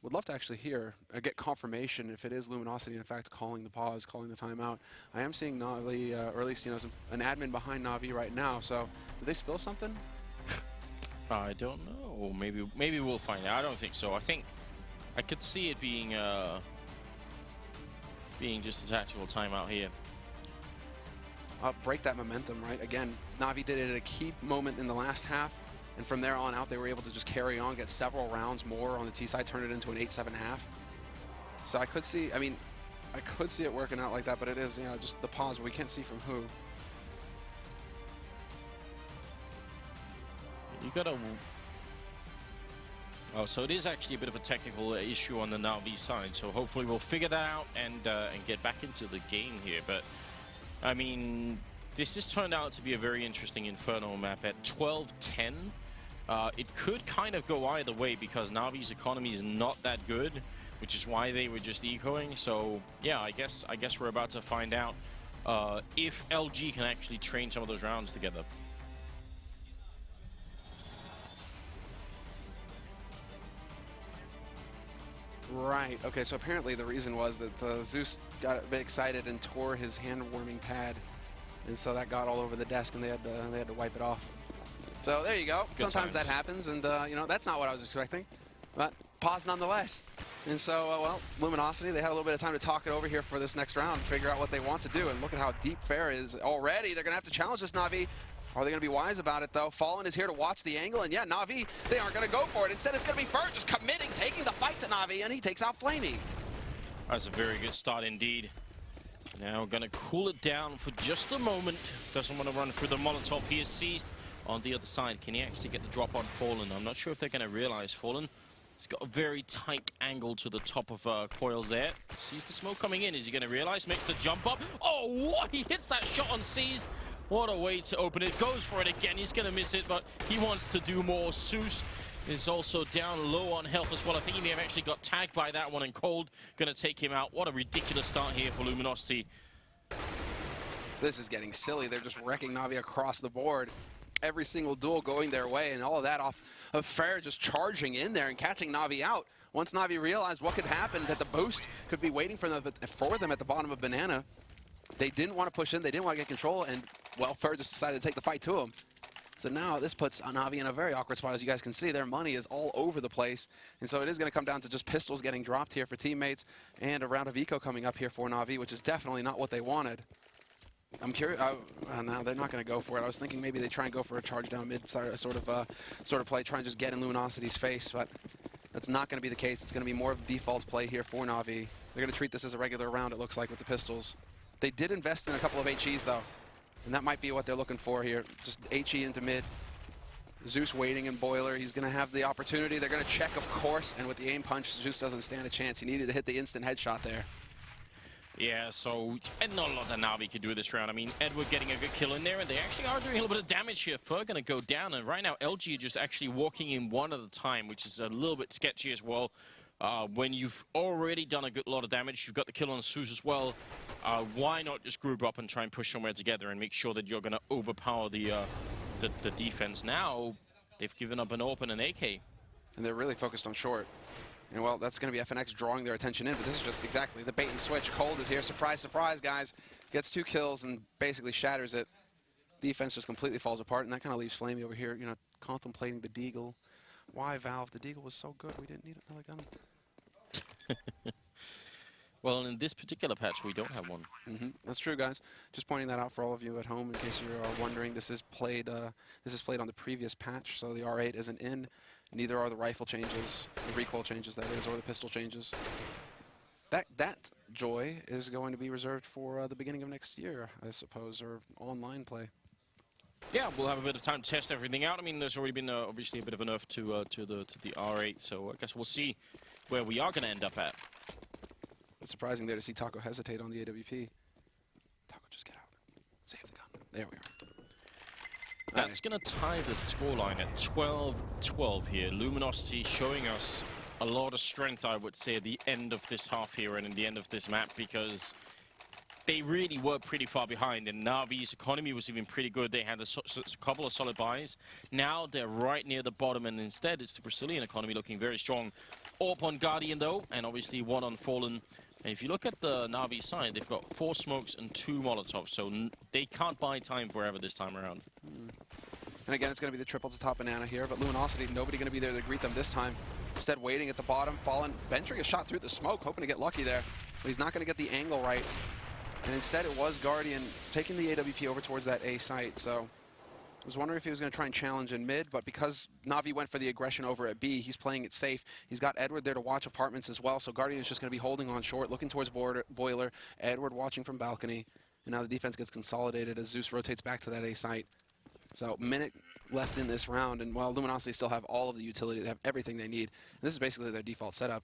would love to actually hear, get confirmation if it is Luminosity, in fact, calling the pause, calling the timeout. I am seeing NaVi, or at least, you know, an admin behind NaVi right now. So did they spill something? I don't know. Maybe we'll find out. I don't think so. I think I could see it being just a tactical timeout here. Break that momentum, right? Again, NaVi did it at a key moment in the last half, and from there on out, they were able to just carry on, get several rounds more on the T side, turn it into an 8-7 half. So I could see, I could see it working out like that, but it is, you know, just the pause, but we can't see from who. You gotta... Oh, so it is actually a bit of a technical issue on the NaVi side, so hopefully we'll figure that out and get back into the game here. But, I mean, this has turned out to be a very interesting Inferno map at 12-10. It could kind of go either way because NaVi's economy is not that good, which is why they were just ecoing. So, yeah, I guess we're about to find out if LG can actually train some of those rounds together. Right, okay, so apparently the reason was that Zeus got a bit excited and tore his hand-warming pad, and so that got all over the desk and they had to wipe it off. So there you go. Good Sometimes times. that happens, and you know, that's not what I was expecting, but pause nonetheless. And so, well, Luminosity, they had a little bit of time to talk it over here for this next round, figure out what they want to do, and look at how deep Fair is already. They're going to have to challenge this NaVi. Are they going to be wise about it, though? Fallen is here to watch the angle, and yeah, NaVi, they aren't going to go for it. Instead, it's going to be Fur just committing, taking the fight to NaVi, and he takes out Flamey. That's a very good start indeed. Now going to cool it down for just a moment. Doesn't want to run through the Molotov. He is Seized on the other side. Can he actually get the drop on Fallen? I'm not sure if they're going to realize Fallen He's got a very tight angle to the top of coils there. Sees the smoke coming in. Is he going to realize? Makes the jump up. Oh, what? He hits that shot on Seized. What a way to open it. Goes for it again. He's going to miss it, but he wants to do more. Zeus is also down low on health as well. I think he may have actually got tagged by that one, and Cold going to take him out. What a ridiculous start here for Luminosity. This is getting silly. They're just wrecking Navi across the board. Every single duel going their way, and all of that off of Fair just charging in there and catching Navi out. Once Navi realized what could happen, that the boost could be waiting for them at the bottom of Banana, they didn't want to push in, they didn't want to get control, and, well, Fair just decided to take the fight to him. So now this puts Navi in a very awkward spot. As you guys can see, their money is all over the place, and so it is going to come down to just pistols getting dropped here for teammates, and a round of eco coming up here for Navi, which is definitely not what they wanted. I'm curious. No, they're not going to go for it. I was thinking maybe they try and go for a charge down mid sort of play, try and just get in Luminosity's face, but that's not going to be the case. It's going to be more of a default play here for Navi. They're going to treat this as a regular round, it looks like, with the pistols. They did invest in a couple of HEs, though, and that might be what they're looking for here. Just HE into mid. Zeus waiting in Boiler. He's going to have the opportunity. They're going to check, of course, and with the aim punch, Zeus doesn't stand a chance. He needed to hit the instant headshot there. Yeah, so and not a lot that Navi could do this round. I mean, Edward getting a good kill in there, and they actually are doing a little bit of damage here. Fur going to go down, and right now LG just actually walking in one at a time, which is a little bit sketchy as well. When you've already done a good lot of damage, you've got the kill on Zeus as well. Why not just group up and try and push somewhere together and make sure that you're going to overpower the defense? Now they've given up an open and AK, and they're really focused on short. And, well, that's going to be FNX drawing their attention in, but this is just exactly the bait and switch. Cold is here. Surprise, surprise, guys. Gets 2 kills and basically shatters it. Defense just completely falls apart, and that kind of leaves Flamey over here, you know, contemplating the Deagle. Why, Valve? The Deagle was so good. We didn't need another gun. Well, in this particular patch, we don't have one. That's true, guys. Just pointing that out for all of you at home, in case you're wondering. This is played on the previous patch, so the R8 isn't in. Neither are the rifle changes, the recoil changes, that is, or the pistol changes. That joy is going to be reserved for the beginning of next year, I suppose, or online play. Yeah, we'll have a bit of time to test everything out. I mean, there's already been obviously a bit of a nerf to the R8, so I guess we'll see where we are going to end up at. It's surprising there to see Taco hesitate on the AWP. Taco, just get out. Save the gun. There we are. That's going to tie the scoreline at 12-12 here. Luminosity showing us a lot of strength, I would say, at the end of this half here and in the end of this map, because they really were pretty far behind, and Navi's economy was even pretty good. They had a couple of solid buys. Now they're right near the bottom, and instead it's the Brazilian economy looking very strong. AWP on Guardian, though, and obviously 1 on Fallen. And if you look at the Navi side, they've got 4 smokes and 2 Molotovs, so they can't buy time forever this time around. And again, it's going to be the triple to top Banana here, but Luminosity, nobody going to be there to greet them this time. Instead, waiting at the bottom, Fallen, venturing a shot through the smoke, hoping to get lucky there, but he's not going to get the angle right. And instead, it was Guardian taking the AWP over towards that A site, so I was wondering if he was going to try and challenge in mid, but because Navi went for the aggression over at B, he's playing it safe. He's got Edward there to watch apartments as well, so Guardian is just going to be holding on short, looking towards Boiler, Edward watching from balcony, and now the defense gets consolidated as Zeus rotates back to that A site. So minute left in this round, and while Luminosity still have all of the utility, they have everything they need. And this is basically their default setup.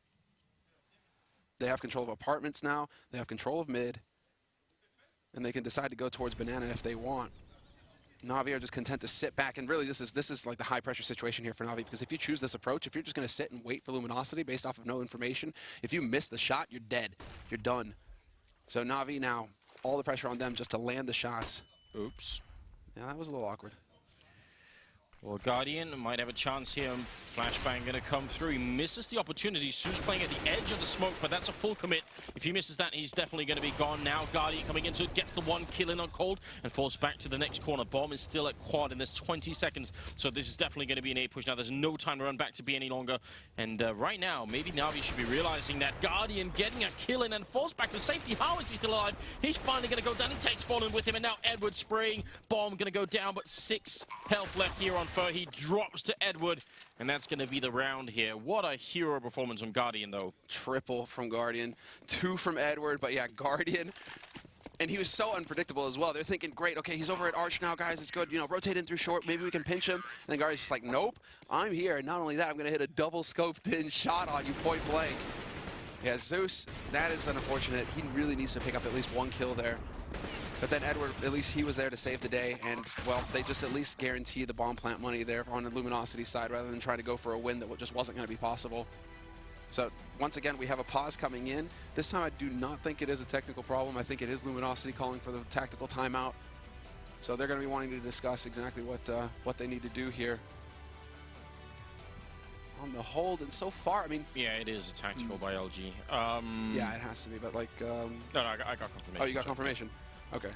They have control of apartments now, they have control of mid, and they can decide to go towards Banana if they want. Navi are just content to sit back, and really this is like the high pressure situation here for Navi, because if you choose this approach, if you're just going to sit and wait for Luminosity based off of no information, if you miss the shot, you're dead. You're done. So Navi now, all the pressure on them just to land the shots. Oops. Yeah, that was a little awkward. Well, Guardian might have a chance here. Flashbang going to come through. He misses the opportunity. Sue's playing at the edge of the smoke, but that's a full commit. If he misses that, he's definitely going to be gone now. Guardian coming into it, gets the 1 kill in on Cold, and falls back to the next corner. Bomb is still at quad, and there's 20 seconds, so this is definitely going to be an A push. Now, there's no time to run back to B any longer, and right now, maybe Navi should be realizing that. Guardian getting a kill in and falls back to safety. How is he still alive? He's finally going to go down. He takes Fallen with him, and now Edward spraying. Bomb going to go down, but 6 health left here on Fur. He drops to Edward, and that's going to be the round here. What a hero performance from Guardian, though. Triple from Guardian, 2 from Edward, but yeah, Guardian And he was so unpredictable as well. They're thinking, great, okay, he's over at Arch now, guys. It's good. You know, rotate in through short. Maybe we can pinch him. And then Guardian's just like, nope, I'm here. And not only that, I'm going to hit a double scoped in shot on you point blank. Yeah, Zeus, that is unfortunate. He really needs to pick up at least one kill there. But then Edward, at least he was there to save the day. And, well, they just at least guarantee the bomb plant money there on the Luminosity side rather than trying to go for a win that just wasn't going to be possible. So, once again, we have a pause coming in. This time, I do not think it is a technical problem. I think it is Luminosity calling for the tactical timeout. So they're going to be wanting to discuss exactly what they need to do here. On the hold, and so far, I mean... Yeah, it is a tactical by LG. Yeah, it has to be, but like... No, I got confirmation. Oh, you got confirmation? Okay.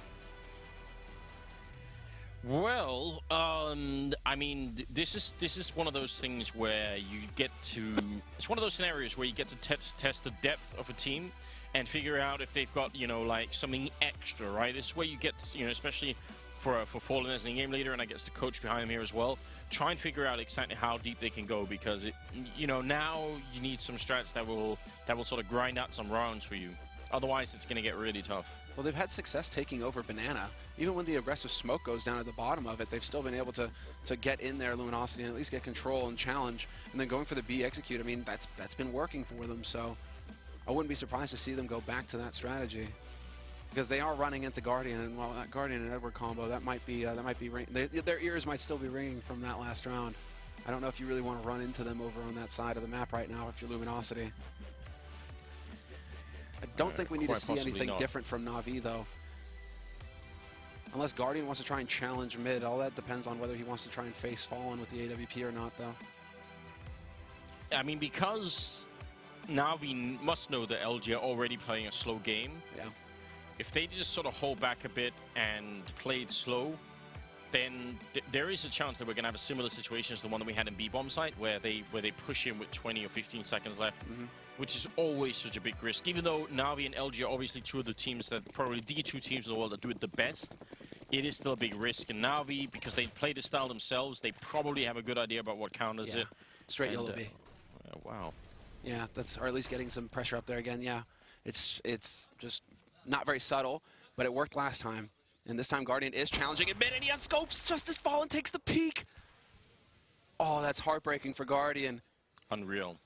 Well, I mean, this is one of those things where you get to... It's one of those scenarios where you get to test the depth of a team and figure out if they've got, you know, like something extra, right? This is where you get, you know, especially for Fallen as an in-game leader, and I guess the coach behind him here as well, try and figure out exactly how deep they can go, because it, you know, now you need some strats that will sort of grind out some rounds for you. Otherwise, it's going to get really tough. Well, they've had success taking over Banana. Even when the aggressive smoke goes down at the bottom of it, they've still been able to get in there, Luminosity, and at least get control and challenge. And then going for the B execute, I mean, that's been working for them. So I wouldn't be surprised to see them go back to that strategy, because they are running into Guardian, and well, that Guardian and Edward combo, that might be their ears might still be ringing from that last round. I don't know if you really want to run into them over on that side of the map right now if you're Luminosity. I don't think we need to see anything different from NaVi, though. Unless Guardian wants to try and challenge mid. All that depends on whether he wants to try and face Fallen with the AWP or not, though. I mean, because NaVi must know that LG are already playing a slow game. Yeah. If they just sort of hold back a bit and play it slow, then there is a chance that we're going to have a similar situation as the one that we had in B-bomb site, where they push in with 20 or 15 seconds left. Which is always such a big risk. Even though NaVi and LG are obviously two of the teams that, probably the two teams in the world that do it the best, it is still a big risk. And NaVi, because they play the style themselves, they probably have a good idea about what counters it. Straight yellow B. Wow. Yeah, that's, or at least getting some pressure up there again. Yeah, it's just not very subtle, but it worked last time. And this time Guardian is challenging it mid, and he unscopes just as Fallen takes the peek. Oh, that's heartbreaking for Guardian. Unreal.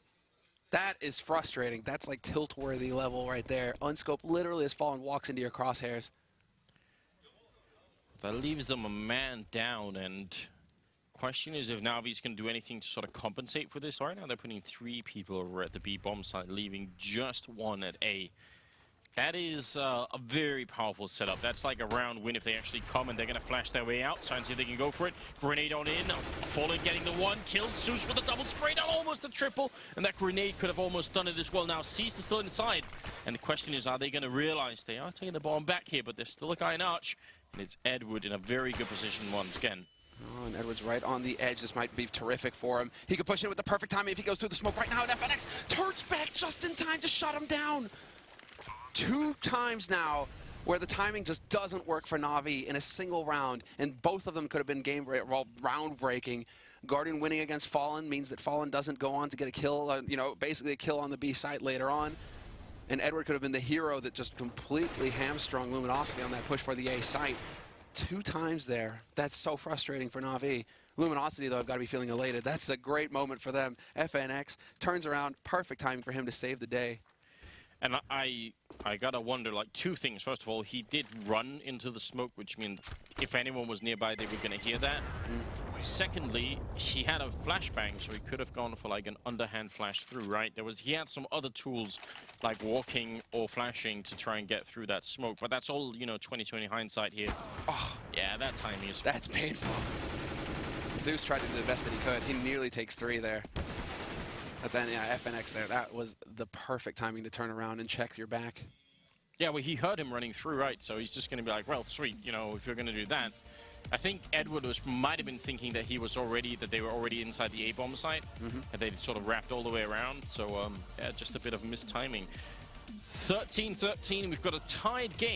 That is frustrating. That's like tilt-worthy level right there. Unscope literally as Fallen walks into your crosshairs. That leaves them a man down, and question is if NaVi's going to do anything to sort of compensate for this. Right now they're putting 3 people over at the B-bomb side, leaving just 1 at A. That is a very powerful setup. That's like a round win if they actually come, and they're going to flash their way out. Try and see if they can go for it. Grenade on in. Fallen getting the 1. Kills Zeus with a double spray down, almost a triple. And that grenade could have almost done it as well. Now, Cease is still inside. And the question is, are they going to realize they are taking the bomb back here, but there's still a guy in Arch. And it's Edward in a very good position once again. Oh, and Edward's right on the edge. This might be terrific for him. He could push in with the perfect timing if he goes through the smoke right now. And FNX turns back just in time to shut him down. 2 times now where the timing just doesn't work for NaVi in a single round, and both of them could have been round breaking. Guardian winning against Fallen means that Fallen doesn't go on to get a kill, you know, basically a kill on the B site later on. And Edward could have been the hero that just completely hamstrung Luminosity on that push for the A site. 2 times there. That's so frustrating for NaVi. Luminosity, though, I've got to be feeling elated. That's a great moment for them. FNX turns around, perfect timing for him to save the day. And I gotta wonder, like, 2 things. First of all, he did run into the smoke, which means if anyone was nearby, they were gonna hear that. Secondly, he had a flashbang, so he could have gone for like an underhand flash through, right? He had some other tools, like walking or flashing, to try and get through that smoke. But that's all, you know, 20/20 hindsight here. Oh, yeah, that timing is... That's painful. Zeus tried to do the best that he could. He nearly takes 3 there. But then, yeah, FNX there, that was the perfect timing to turn around and check your back. Yeah, well, he heard him running through, right? So he's just going to be like, well, sweet, you know, if you're going to do that. I think Edward might have been thinking that they were already inside the A-bomb site, and they sort of wrapped all the way around. So, yeah, just a bit of mistiming. 13-13, we've got a tied game.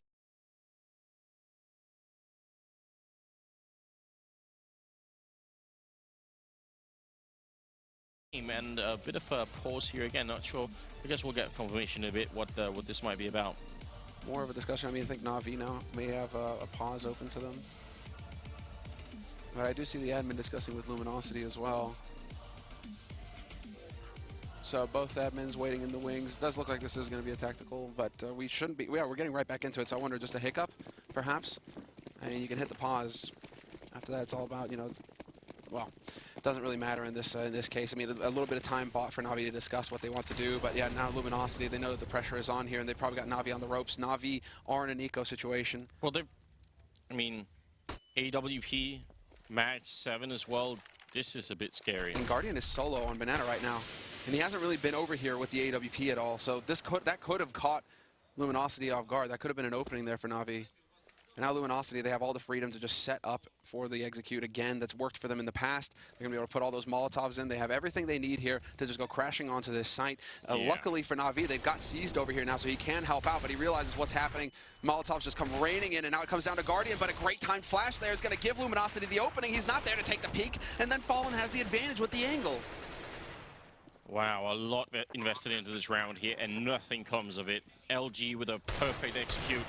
And a bit of a pause here again, not sure. I guess we'll get confirmation in a bit what this might be about. more of a discussion. I mean, I think NaVi now may have a pause open to them. But I do see the admin discussing with Luminosity as well. So both admins waiting in the wings. Does look like this is going to be a tactical, but we shouldn't be. We're getting right back into it. So I wonder, just a hiccup, perhaps. I mean, you can hit the pause. After that, it's all about, you know. Well, it doesn't really matter in this case. I mean, a little bit of time bought for NaVi to discuss what they want to do. But yeah, now Luminosity, they know that the pressure is on here, and they probably got NaVi on the ropes. NaVi are in an eco situation. Well, I mean, AWP, match 7 as well. This is a bit scary. And Guardian is solo on Banana right now. And he hasn't really been over here with the AWP at all. So that could have caught Luminosity off guard. That could have been an opening there for NaVi. And now Luminosity, they have all the freedom to just set up for the execute again. That's worked for them in the past. They're going to be able to put all those Molotovs in. They have everything they need here to just go crashing onto this site. Luckily for NaVi, they've got seized over here now, so he can help out, but he realizes what's happening. Molotovs just come raining in, and now it comes down to Guardian, but a great time flash there is going to give Luminosity the opening. He's not there to take the peek, and then Fallen has the advantage with the angle. Wow, a lot invested into this round here, and nothing comes of it. LG with a perfect execute,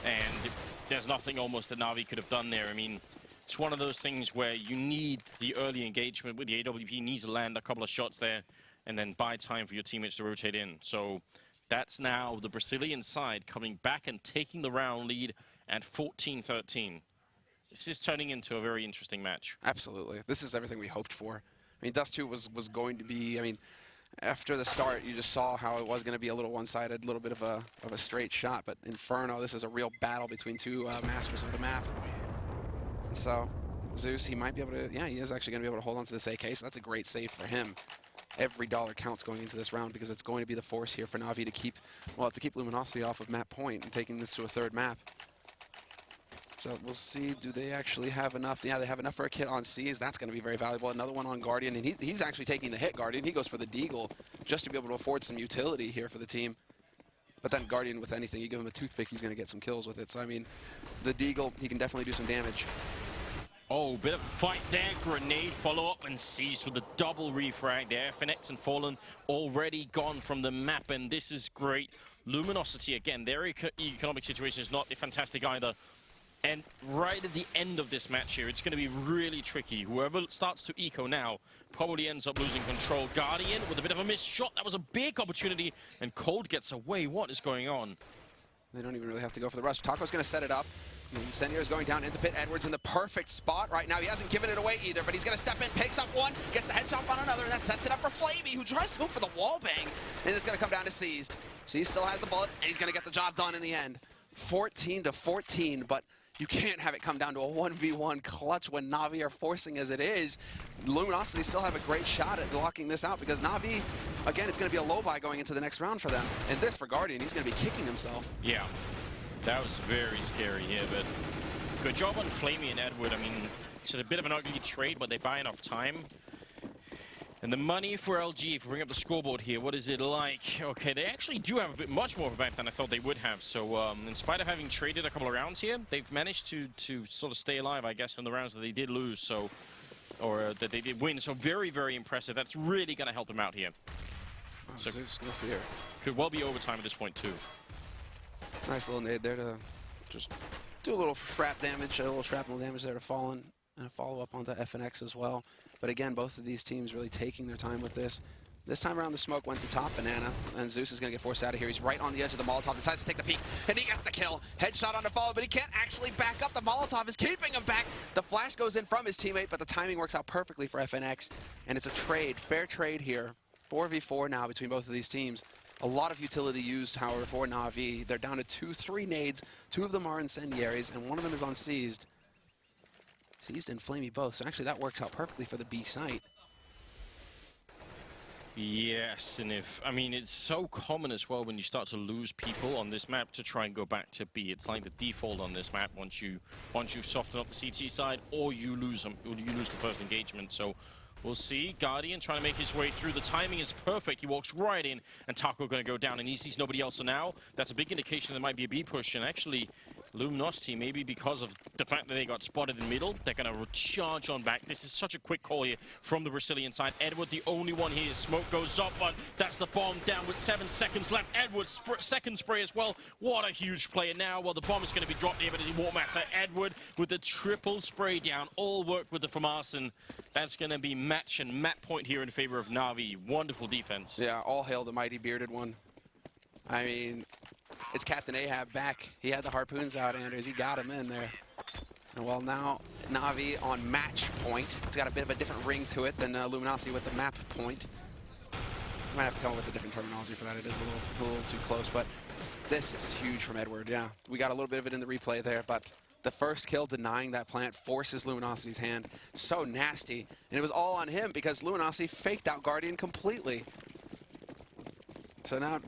and there's nothing almost that NaVi could have done there. I mean, it's one of those things where you need the early engagement with the AWP, needs to land a couple of shots there, and then buy time for your teammates to rotate in. So that's now the Brazilian side coming back and taking the round lead at 14-13. This is turning into a very interesting match. Absolutely. This is everything we hoped for. I mean, Dust 2 was going to be, I mean, after the start, you just saw how it was going to be a little one-sided, a little bit of a straight shot. But Inferno, this is a real battle between two masters of the map. And so Zeus, he might be able to, yeah, he is actually going to be able to hold on to this AK, so that's a great save for him. Every dollar counts going into this round because it's going to be the force here for NaVi to keep, well, to keep Luminosity off of map point and taking this to a third map. So we'll see, do they actually have enough? Yeah, they have enough for a kit on C's. That's going to be very valuable. Another one on Guardian, and he's actually taking the hit, Guardian. He goes for the Deagle just to be able to afford some utility here for the team. But then Guardian, with anything, you give him a toothpick, he's going to get some kills with it. So, I mean, the Deagle, he can definitely do some damage. Oh, bit of a fight there. Grenade follow-up and seized with the double refrag there. FNX and Fallen already gone from the map, and this is great. Luminosity, again, their economic situation is not fantastic either. And right at the end of this match here, it's going to be really tricky. Whoever starts to eco now probably ends up losing control. Guardian with a bit of a missed shot. That was a big opportunity, and Cold gets away. What is going on? They don't even really have to go for the rush. Taco's going to set it up. Senior is going down into pit. Edwards in the perfect spot right now. He hasn't given it away either, but he's going to step in, picks up one, gets the headshot on another, and that sets it up for Flamey, who tries to go for the wall bang, and it's going to come down to Seized. Seized still has the bullets, and he's going to get the job done in the end. 14-14, but you can't have it come down to a 1v1 clutch when NaVi are forcing as it is. Luminosity still have a great shot at locking this out because NaVi, again, it's going to be a low buy going into the next round for them. And this for Guardian, he's going to be kicking himself. Yeah, that was very scary here, but good job on Flamey and Edward. I mean, it's a bit of an ugly trade, but they buy enough time. And the money for LG, if we bring up the scoreboard here, what is it like? Okay, they actually do have a bit much more of a bank than I thought they would have. So in spite of having traded a couple of rounds here, they've managed to sort of stay alive, I guess, in the rounds that they did lose, so, or that they did win. So very, very impressive. That's really going to help them out here. Oh, so no fear. Could well be overtime at this point, too. Nice little nade there to just do a little shrapnel damage there to Fallen, and a follow-up onto FNX as well. But again, both of these teams really taking their time with this. This time around, the smoke went to top Banana, and Zeus is going to get forced out of here. He's right on the edge of the Molotov, decides to take the peek, and he gets the kill. Headshot on the follow, but he can't actually back up. The Molotov is keeping him back. The flash goes in from his teammate, but the timing works out perfectly for FNX, and it's a trade, fair trade here. 4v4 now between both of these teams. A lot of utility used, however, for NaVi. They're down to 3 nades. 2 of them are incendiaries, and 1 of them is on Seized. Seized and Flamey both, so actually that works out perfectly for the B site. Yes, and I mean, it's so common as well when you start to lose people on this map to try and go back to B. It's like the default on this map once you soften up the CT side, or you lose them, or you lose the first engagement. So we'll see. Guardian trying to make his way through. The timing is perfect. He walks right in, and Taco going to go down, and he sees nobody else. So now that's a big indication there might be a B push, and actually Luminosity, maybe because of the fact that they got spotted in middle, they're going to charge on back. This is such a quick call here from the Brazilian side. Edward, the only one here. Smoke goes up, but that's the bomb down with 7 seconds left. Edward's second spray as well. What a huge play. And now, well, the bomb is going to be dropped here, but it won't matter. Edward with the triple spray down. All work with the FAMAS, and that's going to be match and map point here in favor of NaVi. Wonderful defense. Yeah, all hail the mighty bearded one. I mean, it's Captain Ahab back. He had the harpoons out, Anders. He got him in there. And well, now NaVi on match point. It's got a bit of a different ring to it than Luminosity with the map point. Might have to come up with a different terminology for that. It is a little too close, but this is huge from Edward. Yeah, we got a little bit of it in the replay there, but the first kill denying that plant forces Luminosity's hand. So nasty, and it was all on him because Luminosity faked out Guardian completely. So now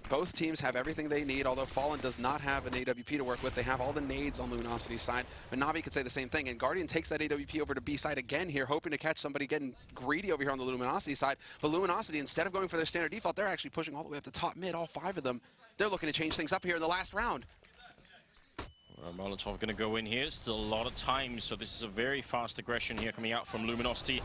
both teams have everything they need, although Fallen does not have an AWP to work with. They have all the nades on Luminosity's side, but NaVi could say the same thing, and Guardian takes that AWP over to B side again here, hoping to catch somebody getting greedy over here on the Luminosity side. But Luminosity, instead of going for their standard default, they're actually pushing all the way up to top mid, all 5 of them. They're looking to change things up here in the last round. Molotov going to go in here. Still a lot of time, so this is a very fast aggression here coming out from Luminosity.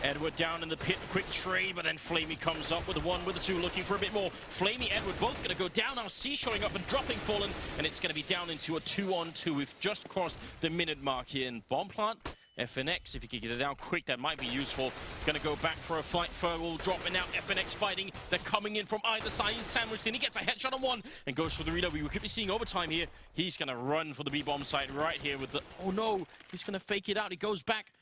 Edward down in the pit, quick trade, but then Flamey comes up with a 1, with a 2, looking for a bit more. Flamey, Edward, both going to go down. Now C showing up and dropping Fallen, and it's going to be down into a 2-on-2. We've just crossed the minute mark here in bomb plant. FNX, if you could get it down quick, that might be useful. Gonna go back for a fight. Fergal dropping out. FNX fighting. They're coming in from either side. He's sandwiched in. He gets a headshot on 1 and goes for the reload. We could be seeing overtime here. He's gonna run for the B-bomb site right here with the... Oh no! He's gonna fake it out. He goes back.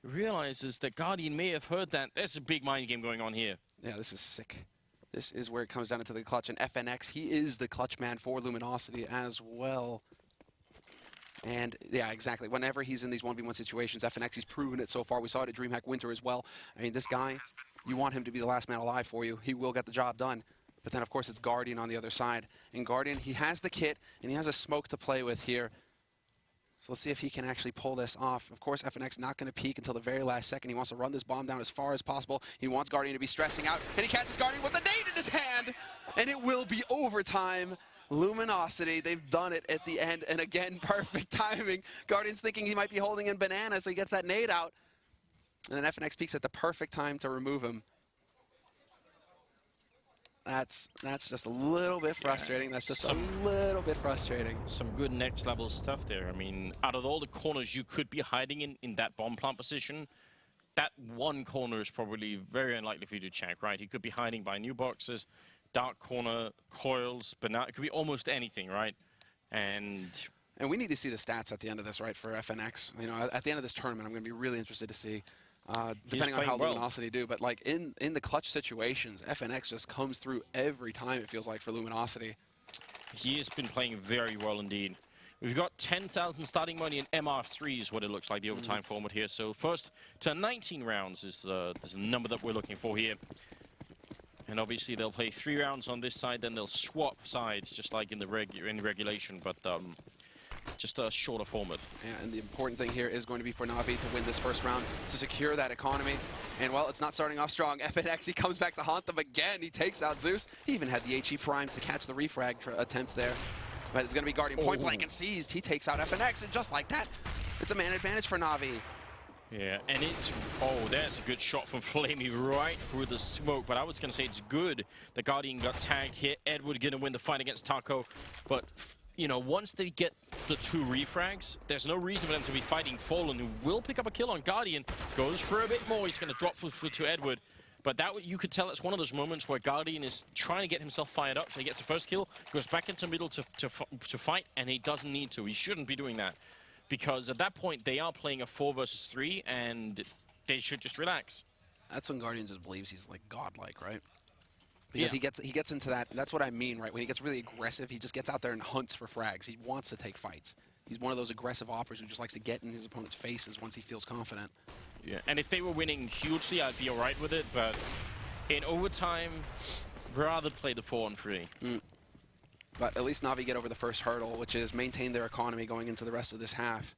Realizes that Guardian may have heard that. There's a big mind game going on here. Yeah, this is sick. This is where it comes down into the clutch. And FNX, he is the clutch man for Luminosity as well. And yeah, exactly. Whenever he's in these 1v1 situations, FNX, he's proven it so far. We saw it at DreamHack Winter as well. I mean, this guy, you want him to be the last man alive for you. He will get the job done. But then, of course, it's Guardian on the other side. And Guardian, he has the kit, and he has a smoke to play with here. So let's see if he can actually pull this off. Of course, FNX not going to peek until the very last second. He wants to run this bomb down as far as possible. He wants Guardian to be stressing out, and he catches Guardian with the nade in his hand, and it will be overtime. Luminosity, they've done it at the end, and again, perfect timing. Guardian's thinking he might be holding in banana, so he gets that nade out. And then FNX peeks at the perfect time to remove him. That's just a little bit frustrating. That's just a little bit frustrating. Some good next level stuff there. I mean, out of all the corners you could be hiding in that bomb plant position, that one corner is probably very unlikely for you to check, right? He could be hiding by new boxes, dark corner, coils, but now it could be almost anything, right? And we need to see the stats at the end of this, right, for FNX. You know, at the end of this tournament, I'm going to be really interested to see, depending on how Luminosity do. But like in the clutch situations, FNX just comes through every time, it feels like, for Luminosity. He has been playing very well indeed. We've got 10,000 starting money in MR3 is what it looks like, the overtime format here. So first to 19 rounds is the number that we're looking for here. And obviously they'll play 3 rounds on this side, then they'll swap sides, just like in the regulation, but just a shorter format. Yeah, and the important thing here is going to be for NaVi to win this first round, to secure that economy. And well, it's not starting off strong. FNX, he comes back to haunt them again. He takes out Zeus. He even had the HE Prime to catch the refrag attempt there. But it's going to be Guardian point blank and seized. He takes out FNX, and just like that, it's a man advantage for NaVi. Yeah, and it's... Oh, there's a good shot from Flamey right through the smoke. But I was going to say it's good the Guardian got tagged here. Edward going to win the fight against Taco. But, you know, once they get the 2 refrags, there's no reason for them to be fighting Fallen, who will pick up a kill on Guardian. Goes for a bit more. He's going to drop to Edward. But that, you could tell it's one of those moments where Guardian is trying to get himself fired up. So he gets the first kill, goes back into middle to fight, and he doesn't need to. He shouldn't be doing that. Because at that point, they are playing a 4 versus 3, and they should just relax. That's when Guardian just believes he's like godlike, right? Because he gets into that. That's what I mean, right? When he gets really aggressive, he just gets out there and hunts for frags. He wants to take fights. He's one of those aggressive operators who just likes to get in his opponent's faces once he feels confident. Yeah, and if they were winning hugely, I'd be all right with it. But in overtime, rather play the 4-on-3. But at least NaVi get over the first hurdle, which is maintain their economy going into the rest of this half.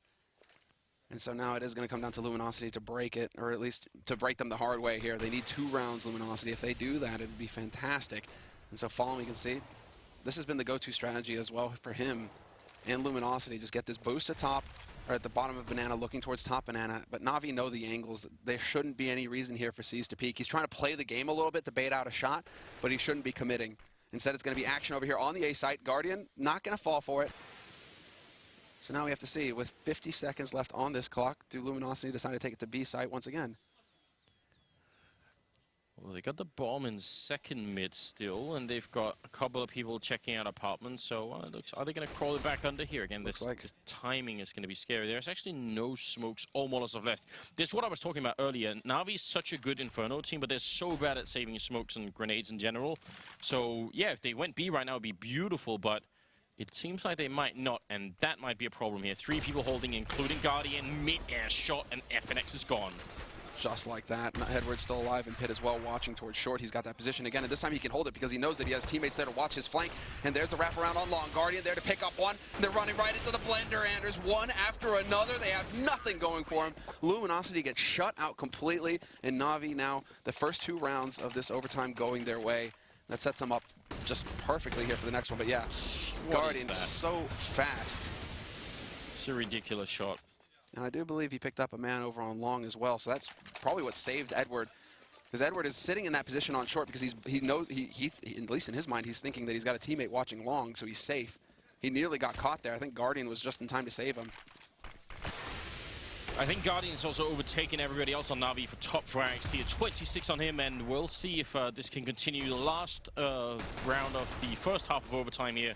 And so now it is going to come down to Luminosity to break it, or at least to break them the hard way here. They need 2 rounds, Luminosity. If they do that, it would be fantastic. And so Fallen, we can see, this has been the go-to strategy as well for him. and Luminosity just get this boost at top, or at the bottom of Banana, looking towards top Banana. But Navi know the angles. There shouldn't be any reason here for C's to peek. He's trying to play the game a little bit to bait out a shot, but he shouldn't be committing. Instead, it's going to be action over here on the A site. Guardian not going to fall for it. So now we have to see, with 50 seconds left on this clock, do Luminosity decide to take it to B site once again? Well, they got the bomb in second mid still, and they've got a couple of people checking out apartments. So are they going to crawl it back under here again? This timing is going to be scary. There's actually no smokes or Molotov left. This is what I was talking about earlier. Navi is such a good Inferno team, but they're so bad at saving smokes and grenades in general. So yeah, if they went B right now, it'd be beautiful, but it seems like they might not, and that might be a problem here. 3 people holding, including Guardian, mid-air shot, and FNX is gone. Just like that. Edward's still alive in pit as well, watching towards short. He's got that position again, and this time he can hold it because he knows that he has teammates there to watch his flank. And there's the wraparound on long. Guardian there to pick up one. They're running right into the blender, Anders. One after another. They have nothing going for him. Luminosity gets shut out completely, and Navi now, the first 2 rounds of this overtime going their way. That sets them up just perfectly here for the next one. But yeah, Guardian so fast. It's a ridiculous shot. And I do believe he picked up a man over on long as well, so that's probably what saved Edward. Because Edward is sitting in that position on short because he knows, he at least in his mind, he's thinking that he's got a teammate watching long, so he's safe. He nearly got caught there. I think Guardian was just in time to save him. I think Guardian's also overtaken everybody else on Navi for top ranks here. 26 on him, and we'll see if this can continue. The last round of the first half of overtime here.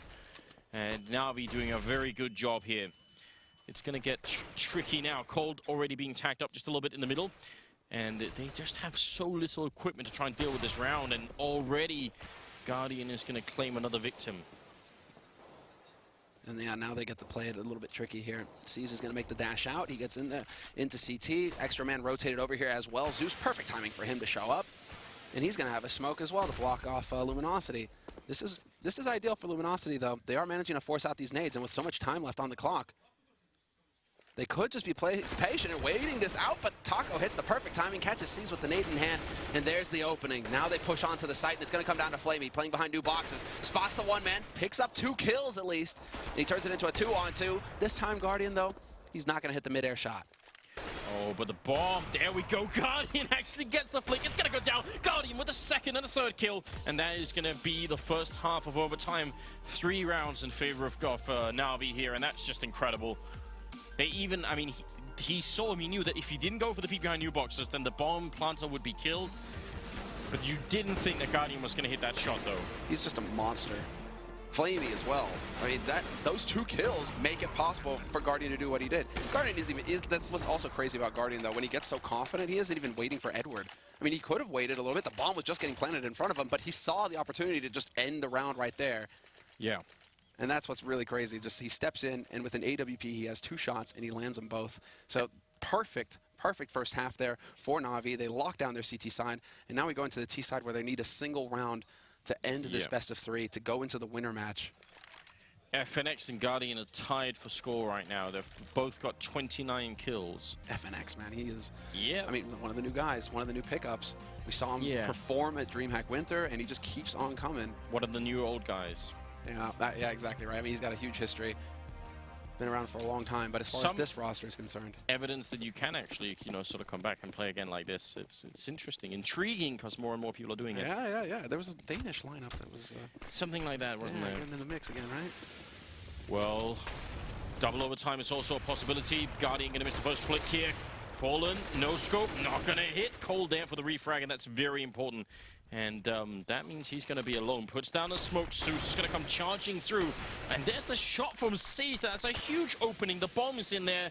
And Navi doing a very good job here. It's going to get tricky now. Cold already being tacked up just a little bit in the middle. And they just have so little equipment to try and deal with this round. And already Guardian is going to claim another victim. And yeah, now they get to play it a little bit tricky here. C's is going to make the dash out. He gets in there into CT. Extra man rotated over here as well. Zeus, perfect timing for him to show up. And he's going to have a smoke as well to block off Luminosity. This is ideal for Luminosity, though. They are managing to force out these nades, and with so much time left on the clock, they could just be patient and waiting this out, but Taco hits the perfect timing, catches C's with the nade in hand, and there's the opening. Now they push onto the site, and it's going to come down to Flamey, playing behind new boxes. Spots the one man, picks up 2 kills at least, and he turns it into a 2-on-2. This time, Guardian, though, he's not going to hit the mid-air shot. Oh, but the bomb, there we go. Guardian actually gets the flick. It's going to go down. Guardian with a 2nd and a 3rd kill. And that is going to be the first half of overtime. 3 rounds in favor of Navi here, and that's just incredible. They even, I mean, he saw him, he knew that if he didn't go for the peek behind new boxes, then the bomb planter would be killed. But you didn't think that Guardian was going to hit that shot, though. He's just a monster. Flamey as well. I mean, those 2 kills make it possible for Guardian to do what he did. Guardian isn't even, that's what's also crazy about Guardian, though. When he gets so confident, he isn't even waiting for Edward. I mean, he could have waited a little bit. The bomb was just getting planted in front of him, but he saw the opportunity to just end the round right there. Yeah. And that's what's really crazy. Just he steps in, and with an AWP, he has 2 shots, and he lands them both. So perfect first half there for Navi. They lock down their CT side, and now we go into the T side where they need a single round to end this best of 3, to go into the winner match. FNX and Guardian are tied for score right now. They've both got 29 kills. FNX, man, he is, yeah. I mean, one of the new guys, one of the new pickups. We saw him perform at DreamHack Winter, and he just keeps on coming. One of the new old guys. Yeah, exactly right. I mean, he's got a huge history. Been around for a long time, but as far as this roster is concerned, evidence that you can actually, sort of come back and play again like this. It's interesting, intriguing, because more and more people are doing it. Yeah. There was a Danish lineup that was something like that, wasn't there? Getting in the mix again, right? Well, double overtime is also a possibility. Guardian gonna miss the first flick here. Fallen, no scope, not gonna hit. Cold there for the refrag, and that's very important. And that means he's going to be alone. Puts down a smoke. Zeus is going to come charging through. And there's a shot from C's. That's a huge opening. The bomb is in there.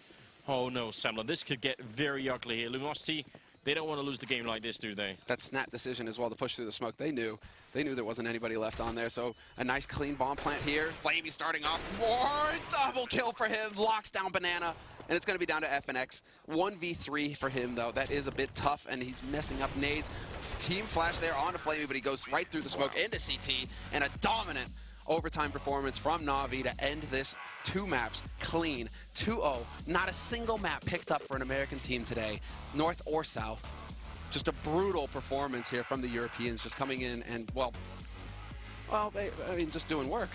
Oh, no, Samler. This could get very ugly here. Luminosity, they don't want to lose the game like this, do they? That snap decision as well to push through the smoke. They knew there wasn't anybody left on there. So a nice clean bomb plant here. Flamey starting off. More double kill for him. Locks down Banana. And it's going to be down to FNX. 1v3 for him, though. That is a bit tough, and he's messing up nades. Team flash there onto Flamey, but he goes right through the smoke into CT, and a dominant overtime performance from Navi to end this 2 maps clean, 2-0. Not a single map picked up for an American team today, north or south. Just a brutal performance here from the Europeans, just coming in and, well, I mean, just doing work.